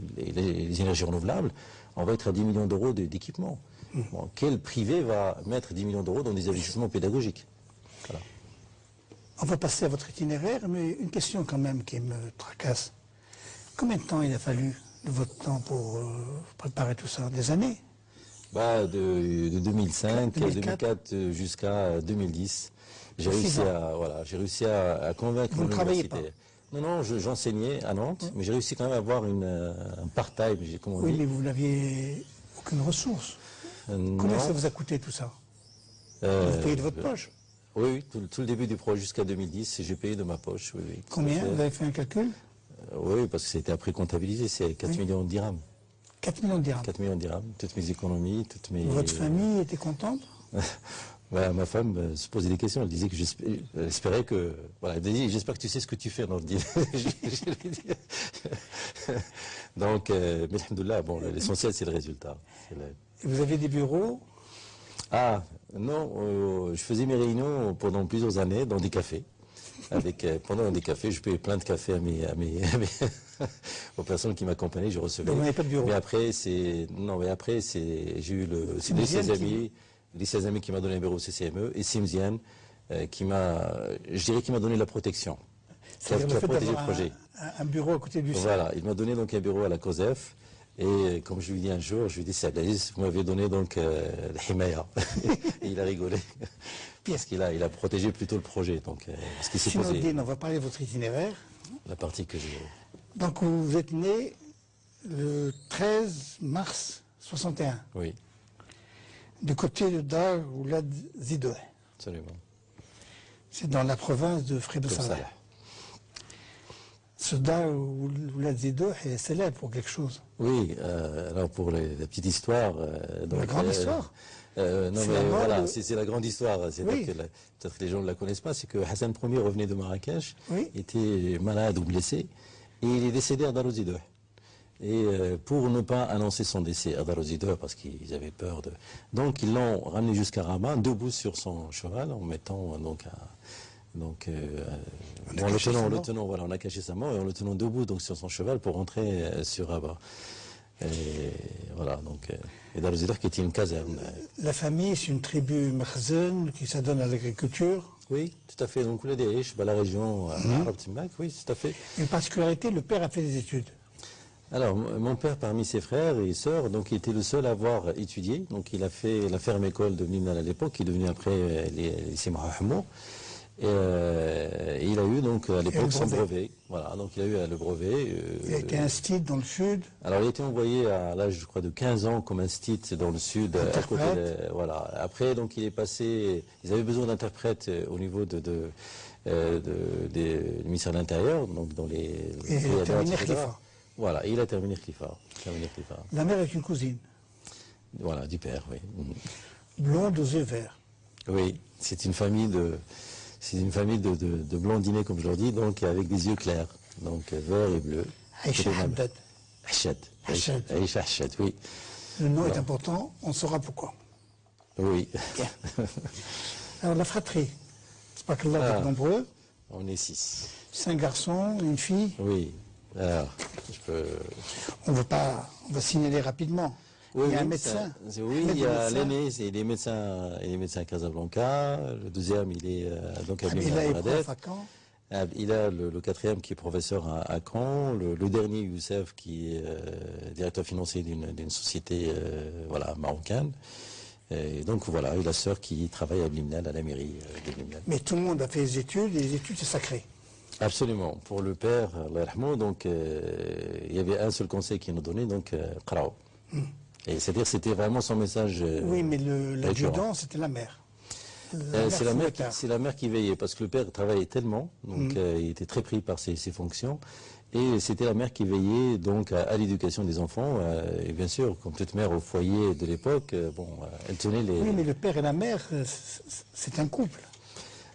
énergies renouvelables. On va être à 10 millions d'euros d'équipement. Bon, quel privé va mettre 10 millions d'euros dans des investissements pédagogiques? Voilà. On va passer à votre itinéraire, mais une question quand même qui me tracasse. Combien de temps il a fallu de votre temps pour préparer tout ça? Des années? De 2005 à 2004 jusqu'à 2010. J'ai réussi à convaincre Vous ne travaillez pas? Non, j'enseignais à Nantes, mais j'ai réussi quand même à avoir un part-time, comme on dit. Oui, mais vous n'aviez aucune ressource. Combien ça vous a coûté tout ça? Vous payez de votre poche? Oui, tout le début du projet jusqu'à 2010, j'ai payé de ma poche. Oui. Combien? Vous avez fait un calcul? Oui, parce que c'était après comptabilisé, c'est 4 millions de dirhams. 4 millions de dirhams? 4 millions de dirhams, toutes mes économies, toutes mes... Votre famille était contente? Ma femme se posait des questions, elle disait que j'espérais que... Voilà, elle disait, j'espère que tu sais ce que tu fais. Donc, mais alhamdoulilah, bon, l'essentiel c'est le résultat. Et vous avez des bureaux? Ah, non, je faisais mes réunions pendant plusieurs années dans des cafés. Pendant des cafés, je payais plein de cafés aux personnes qui m'accompagnaient, je recevais. Donc vous n'avez pas de bureau? Mais après, j'ai eu les 16 amis qui m'ont donné un bureau au CCME et Simziane qui m'a donné la protection. Qui a protégé le projet. Un bureau à côté du sien. Voilà, il m'a donné donc un bureau à la COSEF. Et comme je lui dis un jour, je lui dis, c'est Abdelaziz, vous m'avez donné donc l'Himaya. Et il a rigolé. Parce qu'il a protégé plutôt le projet. Donc, ce qui s'est posé. On va parler de votre itinéraire. La partie que j'ai. Donc vous êtes né le 13 mars 61. Oui. Du côté de Dar Oulad Zidoh. Absolument. C'est dans la province de Frédou-Salah. Ce Dar Oulad Zidoh est célèbre pour quelque chose. Oui, alors pour la petite histoire. La grande histoire. Non mais voilà, c'est la grande histoire. Oui. Peut-être que les gens ne la connaissent pas, c'est que Hassan Ier revenait de Marrakech, était malade ou blessé, et il est décédé à Dar Zidoh. Et pour ne pas annoncer son décès à Dar Zidoh, parce qu'ils avaient peur de... Donc ils l'ont ramené jusqu'à Rabat, debout sur son cheval, en mettant le tenant, voilà, on a caché sa mort et en le tenant debout donc sur son cheval pour rentrer sur Rabat. Et voilà, donc, et Dar Zidoh qui était une caserne. La famille, c'est une tribu makhzen qui s'adonne à l'agriculture. Oui, tout à fait. Donc, la région arabe Timbak, oui, tout à fait. Une particularité, le père a fait des études. Alors, mon père, parmi ses frères et sœurs, donc, il était le seul à avoir étudié. Donc, il a fait la ferme école de Mlimna à l'époque, qui est devenu après les lycée Mohamed. Et il a eu donc à l'époque son brevet. Voilà, donc il a eu le brevet. Il a été instit dans le sud. Alors il a été envoyé à l'âge, je crois, de 15 ans comme instit dans le sud. À côté voilà. Après, donc il est passé. Ils avaient besoin d'interprètes au niveau du ministère de l'Intérieur, donc dans les. Et il a terminé Khalifa. Voilà, il a terminé Khalifa. La mère est une cousine. Voilà, du père, oui. blonde aux yeux verts. Oui, c'est une famille de blondinés, comme je leur dis, donc avec des yeux clairs, donc vert et bleu. Aïcha Haddad. Hachad. Hachad. Aïcha Hachad, oui. Le nom est important, on saura pourquoi. Oui. Alors la fratrie, c'est pas que là vous êtes nombreux. On est 6. 5 garçons, une fille. Oui. Alors, je peux... On va signaler rapidement. Oui, il y a un oui, médecin. Oui, il y a l'aîné, il est médecin à Casablanca. Le deuxième, il est donc à Bangladesh. Il a le quatrième qui est professeur à Caen. Le dernier, Youssef, qui est directeur financier d'une société marocaine. Et donc voilà, et la sœur qui travaille à Blimnel, à la mairie de Blimnel. Mais tout le monde a fait les études, et les études c'est sacré. Absolument. Pour le père, Allah yarhamou, donc il y avait un seul conseil qu'il nous donnait, donc Qra'ou. Et c'est-à-dire c'était vraiment son message. Oui, mais l'adjudant, c'était la mère. C'est la mère qui veillait, parce que le père travaillait tellement, donc il était très pris par ses fonctions. Et c'était la mère qui veillait donc à l'éducation des enfants. Et bien sûr, comme toute mère au foyer de l'époque, elle tenait les... Oui, mais le père et la mère, c'est un couple.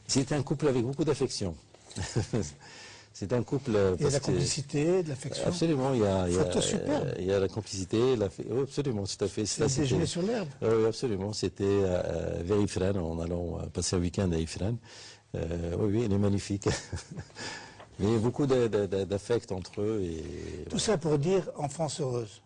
C'est un couple avec beaucoup d'affection. C'est un couple... Il y a de la complicité, de l'affection. Absolument, il y a la complicité, oui, absolument, tout à fait. C'est le déjeuner sur l'herbe. Oui, absolument, c'était vers Ifrane, en allant passer un week-end à Ifrane. Oui, il est magnifique. Mais beaucoup d'affect entre eux. Tout ça pour dire enfance heureuse.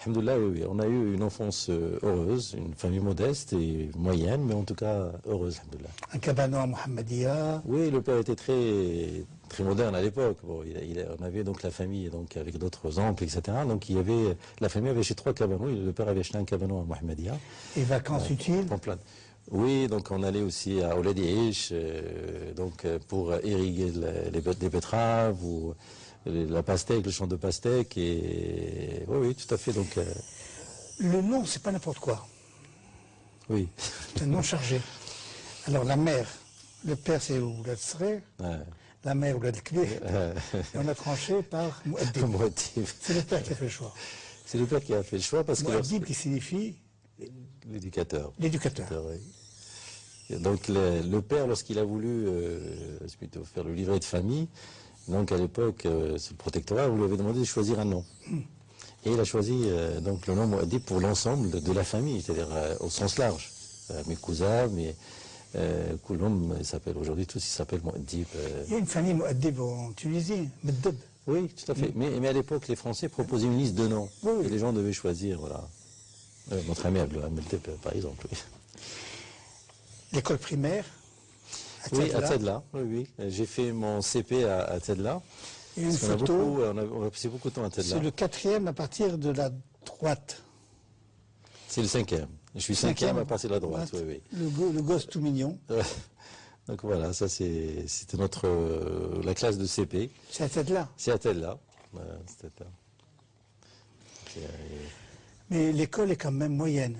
Alhamdoulilah, oui, on a eu une enfance heureuse, une famille modeste et moyenne, mais en tout cas heureuse, alhamdoulilah. Un cabanon à Mohammedia. Oui, le père était très moderne à l'époque. Bon, on avait donc la famille donc, avec d'autres oncles, etc. Donc la famille avait acheté 3 cabanons, le père avait acheté un cabanon à Mohammedia. Et vacances utiles Oui, donc on allait aussi à Ouladi-Ish, pour irriguer des betteraves ou la pastèque, le champ de pastèque, et oui, tout à fait. Donc le nom, c'est pas n'importe quoi. Oui. C'est un nom chargé. Alors la mère, le père c'est Oulad Srer, la mère Oulad Kbir, et on a tranché par Mouaddib. C'est le père qui a fait le choix. C'est le père qui a fait le choix parce que Mouaddib qui signifie l'éducateur. L'éducateur. Oui. Donc le père, lorsqu'il a voulu plutôt faire le livret de famille, donc à l'époque, c'est le protectorat, vous lui avez demandé de choisir un nom. Et il a choisi donc le nom Mouaddib pour l'ensemble de la famille, c'est-à-dire au sens large. Mes cousins, Kouloum, il s'appelle aujourd'hui, tous ils s'appellent Mouaddib. Il y a une famille Mouaddib en Tunisie, Meddeb. Oui, tout à fait. Mais à l'époque, les Français proposaient une liste de noms. Oui. Et les gens devaient choisir, voilà. Notre ami Meddeb, par exemple, oui. L'école primaire Oui, à Tedla, oui. J'ai fait mon CP à Tedla. Et une photo. On a passé beaucoup de temps à Tedla. C'est le 4e à partir de la droite. C'est le 5e. Je suis 5e à partir de la droite, oui. Le gosse tout mignon. Donc voilà, ça c'était la classe de CP. C'est à Tedla. C'est à Tedla. Mais l'école est quand même moyenne.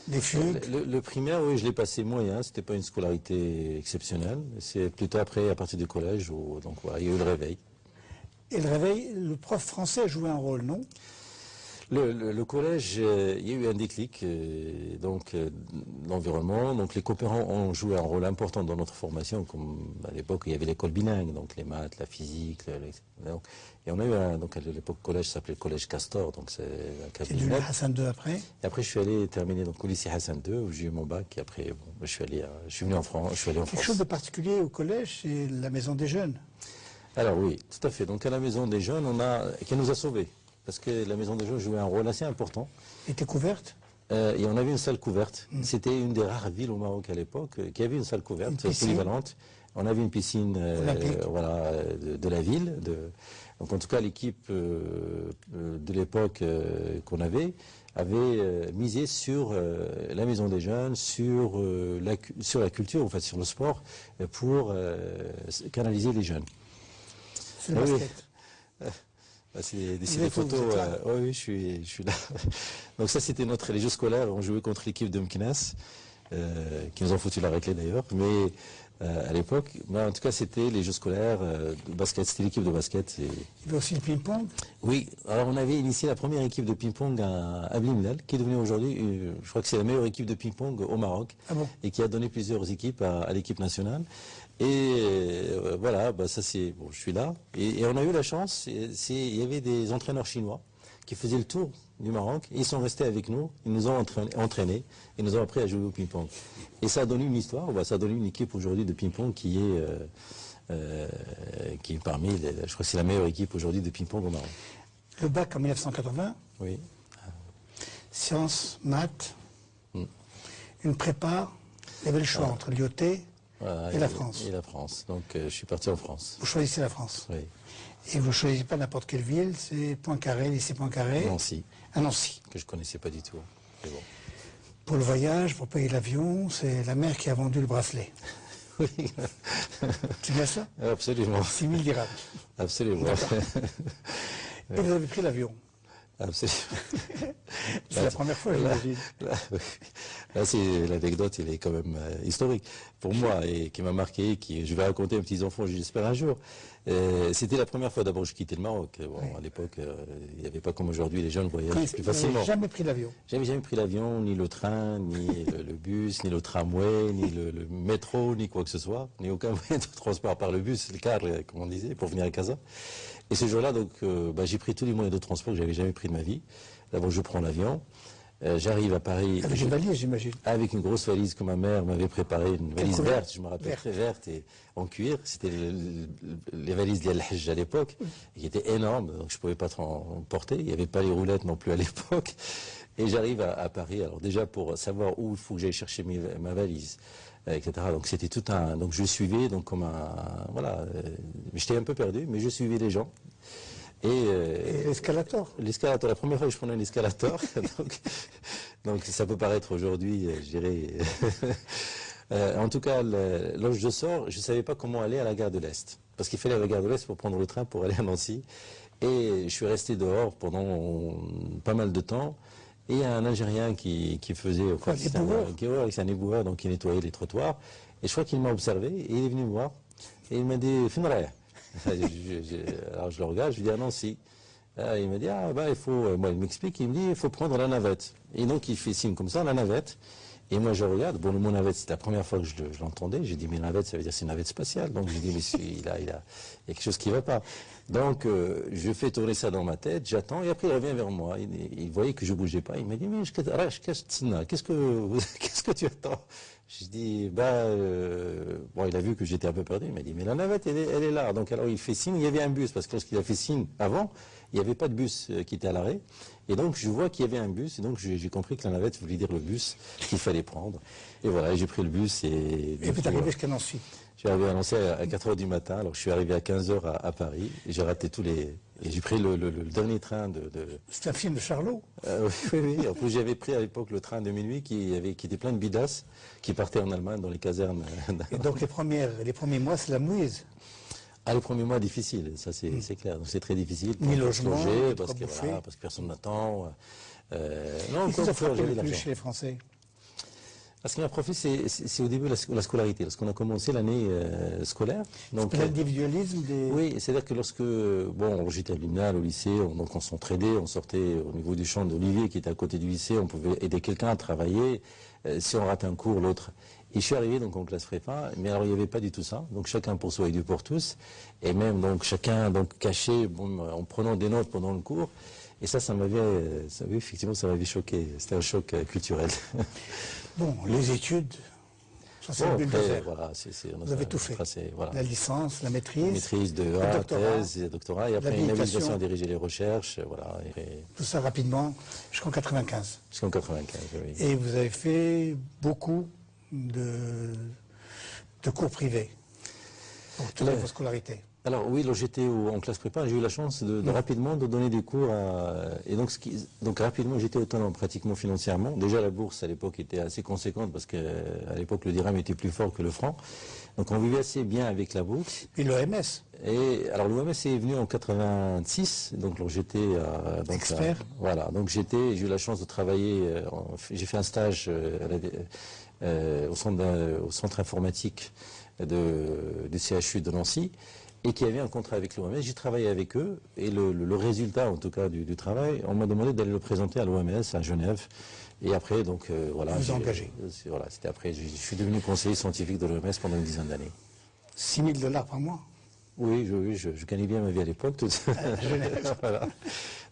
Les fugues. Le primaire, oui, je l'ai passé moyen. C'était pas une scolarité exceptionnelle. C'est plutôt après, à partir du collège, où donc voilà, il y a eu le réveil. Et le réveil, le prof français a joué un rôle, non? Le collège, il y a eu un déclic, l'environnement. Donc les coopérants ont joué un rôle important dans notre formation, comme à l'époque il y avait l'école bilingue, donc les maths, la physique. Et on a eu à l'époque collège s'appelait le collège Castor, donc c'est un cabinet. C'est devenu Hassan II après. Et après je suis allé terminer donc au lycée Hassan II où j'ai eu mon bac. Et après je suis venu en France. Quelque chose de particulier au collège, c'est la maison des jeunes. Alors oui, tout à fait. Donc à la maison des jeunes, qui nous a sauvés. Parce que la maison des jeunes jouait un rôle assez important. Elle était couverte et on avait une salle couverte. C'était une des rares villes au Maroc à l'époque qui avait une salle couverte, polyvalente. On avait une piscine de la ville. Donc en tout cas, l'équipe de l'époque qu'on avait misé sur la maison des jeunes, sur la culture, en fait, sur le sport, pour canaliser les jeunes. C'est le basket. C'est des photos. Oui, je suis là. Donc ça, c'était les jeux scolaires. On jouait contre l'équipe de Meknès. qui nous ont foutu la raclée d'ailleurs, mais à l'époque, mais en tout cas c'était les jeux scolaires, de basket, c'était l'équipe de basket. Il y avait aussi le ping-pong. Oui, alors on avait initié la première équipe de ping-pong à Blimnel, qui est devenue aujourd'hui, je crois que c'est la meilleure équipe de ping-pong au Maroc, Ah bon? et qui a donné plusieurs équipes à l'équipe nationale. Et voilà, bah ça c'est, bon, je suis là, et on a eu la chance, il y avait des entraîneurs chinois qui faisaient le tour du Maroc, et ils sont restés avec nous, ils nous ont entraînés, et nous ont appris à jouer au ping-pong. Et ça a donné une histoire, bah, ça a donné une équipe aujourd'hui de ping-pong qui est parmi, je crois que c'est la meilleure équipe aujourd'hui de ping-pong au Maroc. Le bac en 1980, Oui. sciences, maths, une prépa, il y avait le choix entre l'IOT Voilà, et la France. Et la France. Donc je suis parti en France. Vous choisissez la France. Oui. Et vous ne choisissez pas n'importe quelle ville, c'est Poincaré, lycée Poincaré. Nancy. À Nancy. Que je connaissais pas du tout. Mais bon. Pour le voyage, pour payer l'avion, c'est la mère qui a vendu le bracelet. Oui. Tu bien ça? Absolument. 6 000 dirhams. Absolument. Et vous avez pris l'avion. Absolument. C'est la première fois, j'imagine. Là, c'est l'anecdote, elle est quand même historique pour moi et qui m'a marqué, qui je vais raconter aux petits enfants, j'espère un jour. C'était la première fois d'abord que je quittais le Maroc. Bon, oui. À l'époque, il n'y avait pas comme aujourd'hui, les jeunes voyageaient plus facilement. Vous n'avez jamais pris l'avion? J'avais jamais pris l'avion, ni le train, ni le bus, ni le tramway, ni le métro, ni quoi que ce soit, ni aucun moyen de transport par le bus, le car, comme on disait, pour venir à Casa. Et ce jour-là, donc, j'ai pris tous les moyens de transport que j'avais jamais pris de ma vie. D'abord, je prends l'avion. J'arrive à Paris. Avec une valise, j'imagine. Avec une grosse valise que ma mère m'avait préparée, une valise verte, je me rappelle, très verte et en cuir. C'était les valises d'Al Hajj à l'époque, qui étaient énormes, donc je ne pouvais pas en porter. Il n'y avait pas les roulettes non plus à l'époque. Et j'arrive à Paris, alors déjà pour savoir où il faut que j'aille chercher ma valise, etc. Donc c'était tout un. Donc je suivais, donc comme un. Voilà. J'étais un peu perdu, mais je suivais les gens. Et l'escalator. L'escalator, la première fois que je prenais un escalator, donc ça peut paraître aujourd'hui, je dirais. En tout cas, lorsque je sors, je ne savais pas comment aller à la gare de l'Est. Parce qu'il fallait à la gare de l'Est pour prendre le train pour aller à Nancy. Et je suis resté dehors pendant pas mal de temps. Et il y a un Algérien qui faisait. C'est un éboueur, donc qui nettoyait les trottoirs. Et je crois qu'il m'a observé et il est venu me voir. Et il m'a dit Finraya. Alors je le regarde, je lui dis ah non si. Il me dit ah bah il faut, moi il m'explique, il me dit il faut prendre la navette. Et donc il fait signe comme ça, la navette. Et moi je regarde, bon le mot navette c'est la première fois que je l'entendais, j'ai dit mais navette ça veut dire c'est une navette spatiale. Donc j'ai dit mais il y a quelque chose qui ne va pas. Donc je fais tourner ça dans ma tête, j'attends et après il revient vers moi. Il voyait que je ne bougeais pas, il m'a dit mais qu'est-ce que tu attends? Je dis, bon, il a vu que j'étais un peu perdu, il m'a dit, mais la navette, elle est là. Donc, alors, il fait signe, il y avait un bus, parce que lorsqu'il a fait signe avant, il n'y avait pas de bus qui était à l'arrêt. Et donc, je vois qu'il y avait un bus, et donc, j'ai compris que la navette voulait dire le bus qu'il fallait prendre. Et voilà, j'ai pris le bus et puis, t'es arrivé jusqu'à Nancy. Je suis arrivé à Nancy à 4h du matin, alors je suis arrivé à 15h à Paris, et j'ai raté tous les... Et j'ai pris le dernier train de... C'est un film de Charlot. Oui. En plus, j'avais pris à l'époque le train de minuit qui était plein de bidasses, qui partait en Allemagne dans les casernes. Et donc les premiers mois, c'est la mouise. Ah, les premiers mois difficiles, ça c'est clair. Donc c'est très difficile. Ni logement, parce que personne n'attend. Non, qu'est-ce que ça frappe le plus chez les Français? Ce qui m'a profité, c'est au début la scolarité, lorsqu'on a commencé l'année scolaire. Donc l'individualisme des... Oui, c'est-à-dire que lorsque, bon, j'étais à Blimnel, au lycée, donc on s'entraidait, on sortait au niveau du champ d'Olivier qui était à côté du lycée, on pouvait aider quelqu'un à travailler, si on rate un cours, l'autre. Et je suis arrivé donc en classe prépa, mais alors il n'y avait pas du tout ça, donc chacun pour soi et Dieu pour tous, et même donc chacun donc caché, en prenant des notes pendant le cours. Et ça effectivement, ça m'avait choqué. C'était un choc culturel. Bon, les études, ça c'est le bulldozer. Voilà, vous avez tout fait. Voilà. La licence, la maîtrise. Maîtrise de A, thèse, doctorat, et après une habilitation à diriger les recherches. Voilà, tout ça rapidement, jusqu'en 95. Jusqu'en 95, oui. Et vous avez fait beaucoup de cours privés pour toute votre scolarité. Alors oui, j'étais en classe prépa, j'ai eu la chance de rapidement de donner des cours et donc rapidement j'étais autonome pratiquement financièrement. Déjà la bourse à l'époque était assez conséquente parce qu'à l'époque le dirham était plus fort que le franc. Donc on vivait assez bien avec la bourse. Et l'OMS. Et alors l'OMS est venu en 86, donc j'étais expert. Voilà, donc j'ai eu la chance de travailler. J'ai fait un stage au centre informatique du CHU de Nancy, et qui avait un contrat avec l'OMS. J'ai travaillé avec eux, et le résultat, en tout cas, du travail, on m'a demandé d'aller le présenter à l'OMS à Genève. Et après, donc, voilà. Vous engagez. Voilà, c'était après. Je suis devenu conseiller scientifique de l'OMS pendant une dizaine d'années. $6 000 par mois. Oui, je gagnais bien ma vie à l'époque. Voilà.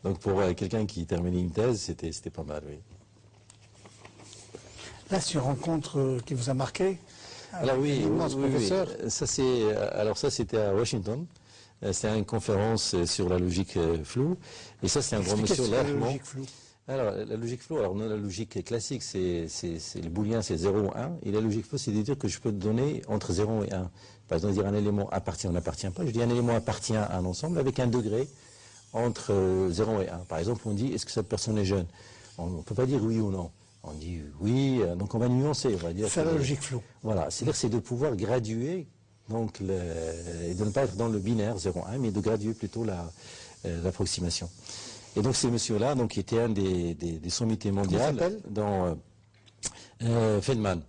Donc, pour quelqu'un qui terminait une thèse, c'était pas mal, oui. Là, c'est une rencontre qui vous a marqué. Alors oui, professeur. Ça c'était à Washington. C'était une conférence sur la logique floue. Et ça, c'est un grand monsieur là. La logique floue. Alors, la logique floue, alors on a la logique classique, c'est le booléen, c'est 0 ou 1. Et la logique floue, c'est de dire que je peux donner entre 0 et 1. Par exemple, dire un élément appartient ou n'appartient pas. Je dis un élément appartient à un ensemble avec un degré entre 0 et 1. Par exemple, on dit, est-ce que cette personne est jeune? On ne peut pas dire oui ou non. On dit oui, donc on va nuancer, on va dire. C'est la logique floue. Voilà, c'est-à-dire c'est de pouvoir graduer, donc et de ne pas être dans le binaire 0-1, mais de graduer plutôt l'approximation. Et donc ces messieurs-là, donc qui était un des sommités mondiales dans Feldman,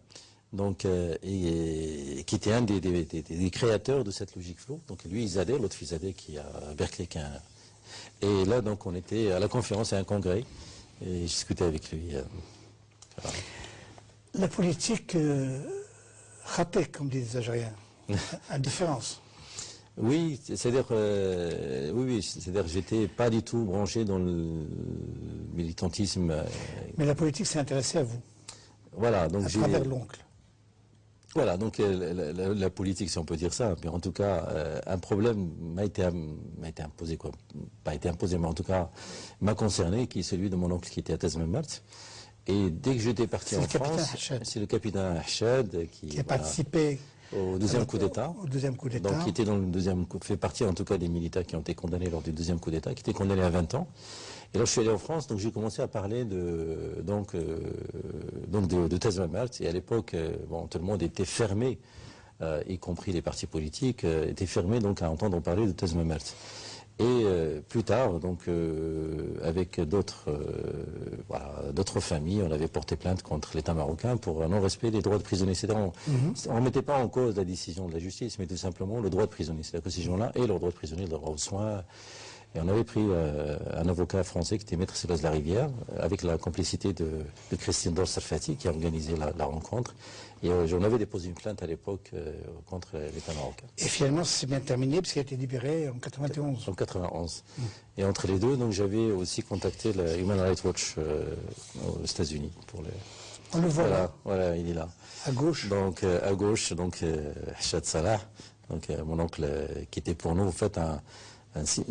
donc et qui était un des créateurs de cette logique floue. Donc lui Izadeh, l'autre Izadeh qui est à Berkeley, et là donc on était à la conférence à un congrès et je discutais avec lui. Voilà. La politique ratait, comme disent les Algériens, indifférence. Oui, c'est-à-dire, c'est-à-dire que j'étais pas du tout branché dans le militantisme. Mais la politique s'est intéressée à vous. Voilà, donc à travers l'oncle. Voilà, donc la politique, si on peut dire ça, mais en tout cas, un problème m'a été imposé, quoi. Pas été imposé, mais en tout cas, m'a concerné, qui est celui de mon oncle qui était à Tazmemert. Et dès que j'étais parti en France, c'est le capitaine Hachad qui a participé au deuxième coup d'État. Au deuxième coup d'État. Donc, qui était dans le deuxième coup, fait partie en tout cas des militaires qui ont été condamnés lors du deuxième coup d'État, qui étaient condamnés à 20 ans. Et là, je suis allé en France, donc j'ai commencé à parler de Tazmemert. Et à l'époque, bon, tout le monde était fermé, y compris les partis politiques, étaient fermés donc à entendre parler de Tazmemert. Et plus tard, donc avec d'autres familles, on avait porté plainte contre l'État marocain pour un non-respect des droits de prisonniers. C'est-à-dire, on ne mettait pas en cause la décision de la justice, mais tout simplement le droit de prisonnier. C'est-à-dire que ces gens-là et leur droit de prisonnier, leur droit aux soins. Et on avait pris un avocat français qui était maître Sébastien de la Rivière, avec la complicité de Christine Dor-Sarfati, qui a organisé la rencontre. Et j'en avais déposé une plainte à l'époque contre l'État marocain. Et finalement, ça s'est bien terminé, puisqu'il a été libéré en 91. En 91. Et entre les deux, donc j'avais aussi contacté la Human Rights Watch aux États-Unis pour le. On le voit là. Voilà, il est là. À gauche. Donc à gauche, donc Hachad Salah, donc mon oncle qui était pour nous en fait un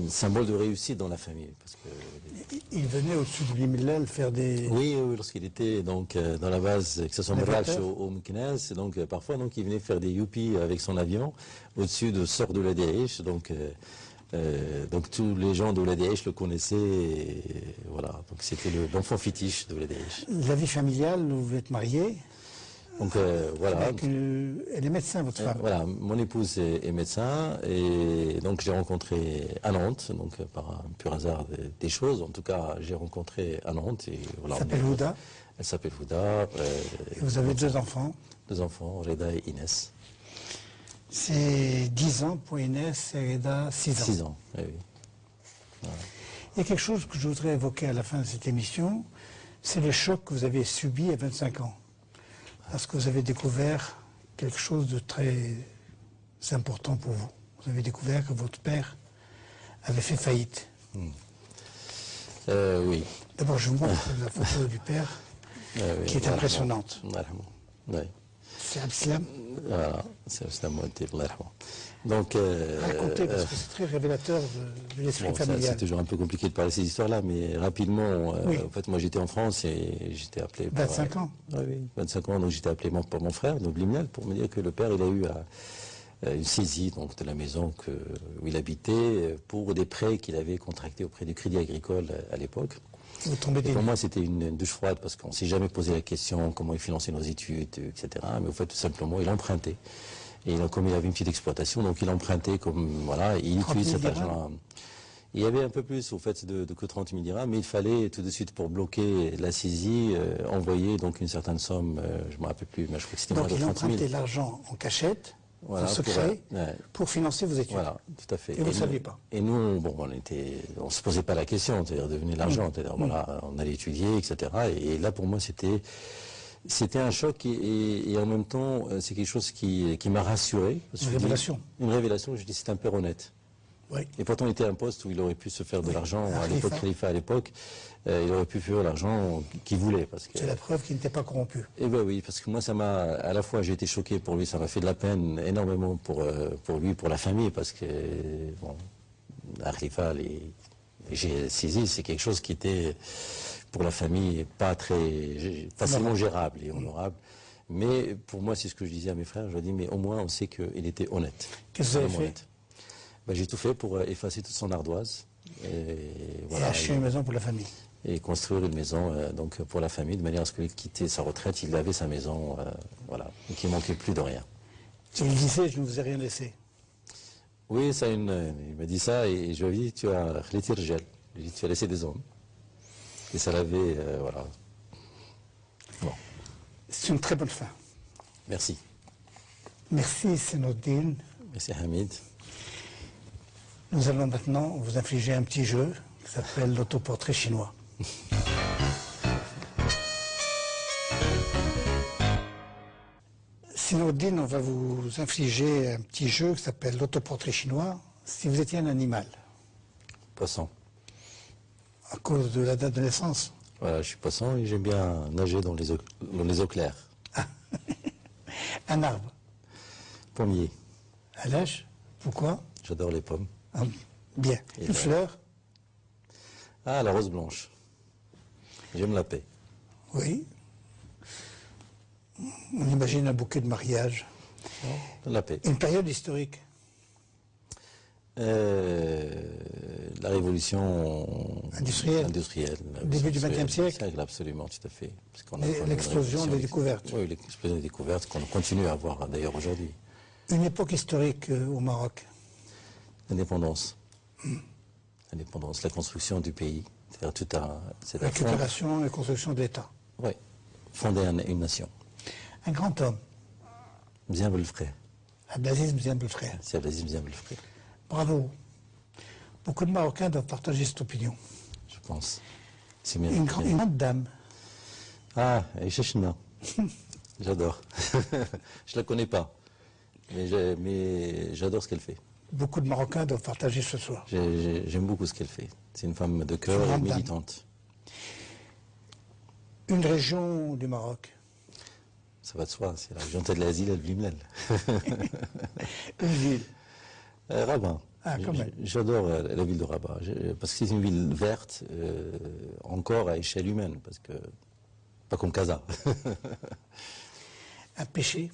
symbole de réussite dans la famille. Parce que il venait au-dessus de Limillel faire des... Oui, lorsqu'il était donc, dans la base, que ce soit Marrakech ou Meknès, donc parfois donc, il venait faire des youpies avec son avion au-dessus de Sort de l'ADH. Donc tous les gens de l'ADH le connaissaient. Et, voilà, donc c'était l'enfant fétiche de l'ADH. La vie familiale, vous êtes marié. Donc voilà. Elle est médecin, votre femme. Voilà, mon épouse est médecin et donc j'ai rencontré à Nantes, donc par un pur hasard des choses. En tout cas, j'ai rencontré à Nantes et voilà. Elle s'appelle Houda. Elle s'appelle Houda. Et vous avez deux enfants. Deux enfants, Reda et Inès. C'est 10 ans pour Inès et Reda 6 ans. 6 ans, oui. Voilà. Il y a quelque chose que je voudrais évoquer à la fin de cette émission, c'est le choc que vous avez subi à 25 ans. Parce que vous avez découvert quelque chose de très important pour vous. Vous avez découvert que votre père avait fait faillite. Oui. D'abord, je vous montre la photo du père, qui est impressionnante. Oui. C'est Abslam. Voilà, c'est Abslam. Donc, racontez, parce que c'est très révélateur de l'esprit familial. C'est toujours un peu compliqué de parler de ces histoires-là, mais rapidement, oui. En fait, moi j'étais en France et j'étais appelé... 25 ans. Oui, 25 ans, donc j'étais appelé par mon frère, donc Limnal, pour me dire que le père, il a eu une saisie donc, de la maison où il habitait pour des prêts qu'il avait contractés auprès du Crédit Agricole à l'époque. Vous tombez des pour moi, c'était une douche froide parce qu'on ne s'est jamais posé la question comment il finançait nos études, etc. Mais au fait, tout simplement, il empruntait. Et comme il avait une petite exploitation, donc il empruntait comme, voilà, et il utilisait cet argent. Il y avait un peu plus au fait de que 30 000 dirhams, mais il fallait tout de suite pour bloquer la saisie envoyer donc une certaine somme, je ne me rappelle plus, mais je crois que c'était moins Donc de il 30 000. empruntait l'argent en cachette, Voilà, en secret, ouais. pour financer vos études. Voilà, tout à fait. Et vous ne saviez pas. Et nous, bon, on se posait pas la question, c'est-à-dire de venir l'argent, c'est-à-dire voilà, on allait étudier, etc. Et là, pour moi, c'était un choc et en même temps, c'est quelque chose qui m'a rassuré. Une révélation. Une révélation, je dis c'est un père honnête. Oui. Et pourtant, il était un poste où il aurait pu se faire de l'argent, à Khalifa. l'époque, Khalifa à l'époque, il aurait pu faire l'argent qu'il voulait. Parce que, C'est la preuve qu'il n'était pas corrompu. eh ben oui, parce que moi, à la fois, j'ai été choqué pour lui, ça m'a fait de la peine énormément pour lui, pour la famille, parce que, bon, Khalifa, j'ai saisi, c'est quelque chose qui était, pour la famille, pas très facilement gérable et honorable. Mais pour moi, c'est ce que je disais à mes frères, je dis, mais au moins, on sait qu'il était honnête. Qu'est-ce que vous avez fait? Honnête. Ben, j'ai tout fait pour effacer toute son ardoise. Et acheter une maison pour la famille. Et construire une maison donc pour la famille, de manière à ce qu'il quittait sa retraite, il avait sa maison, voilà, et qu'il ne manquait plus de rien. Il disait, je ne vous ai rien laissé. Oui, il m'a dit ça, et je lui ai dit, tu as laissé des hommes. Et ça l'avait, voilà. Bon. C'est une très bonne fin. Merci. Merci, Senoddin. Merci, Hamid. Nous allons maintenant vous infliger un petit jeu qui s'appelle l'autoportrait chinois. Senoddin, on va vous infliger un petit jeu qui s'appelle l'autoportrait chinois. Si vous étiez un animal, Poisson. à cause de la date de naissance, Voilà, je suis poisson et j'aime bien nager dans les eaux claires. un arbre, Pommier. un lèche, pourquoi? J'adore les pommes. Ah, bien. Et Une fleur, Ah, la rose blanche. J'aime la paix. oui. On imagine un bouquet de mariage. La paix. Une période historique, La révolution Industrielle. la Début du révolution XXe siècle. industrielle, absolument, tout à fait. Parce qu'on a Et connu une l'explosion révolution des découvertes. Oui, l'explosion des découvertes qu'on continue à avoir d'ailleurs aujourd'hui. une époque historique au Maroc. L'indépendance. L'indépendance, la construction du pays. C'est-à-dire c'est Récupération et construction de l'État. Oui, fonder une nation. Un grand homme, Bien Belfré. Abdelaziz Mzien Belfrère. C'est Abdelaziz Bien Belfré, Bravo. Beaucoup de Marocains doivent partager cette opinion. je pense. C'est Une mérité. grande dame. Ah, Aïcha Chena. J'adore. Je la connais pas. Mais j'adore ce qu'elle fait. Beaucoup de Marocains doivent partager ce soir. J'aime beaucoup ce qu'elle fait. C'est une femme de Une cœur et grande dame. militante. Une région du Maroc. Ça va de soi, c'est la région de l'Asile, El Blimlel. Une ville. Rabat. Ah, quand même. J'adore la ville de Rabat. Parce que c'est une ville verte, encore à échelle humaine. Parce que, pas comme Casa. Un péché.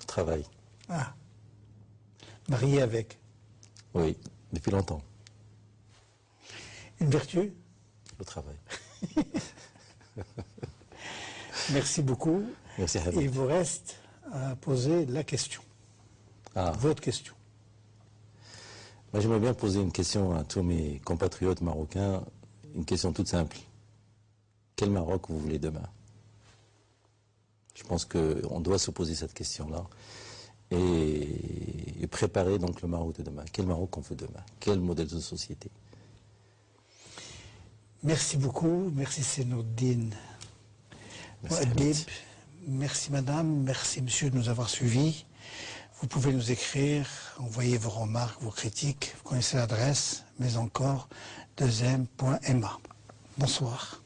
Le travail. Ah. Marié avec. Oui, depuis longtemps. Une vertu. Le travail. Merci beaucoup. Merci, Habib. Il vous reste à poser la question. Ah. Votre question. Moi, j'aimerais bien poser une question à tous mes compatriotes marocains, une question toute simple. Quel Maroc vous voulez demain? Je pense qu'on doit se poser cette question-là et préparer donc le Maroc de demain. Quel Maroc on veut demain? Quel modèle de société? Merci beaucoup. Merci Senoddin Mouadib. Merci madame, merci monsieur de nous avoir suivis. Vous pouvez nous écrire, envoyer vos remarques, vos critiques. Vous connaissez l'adresse, mais encore, 2m.ma. Bonsoir.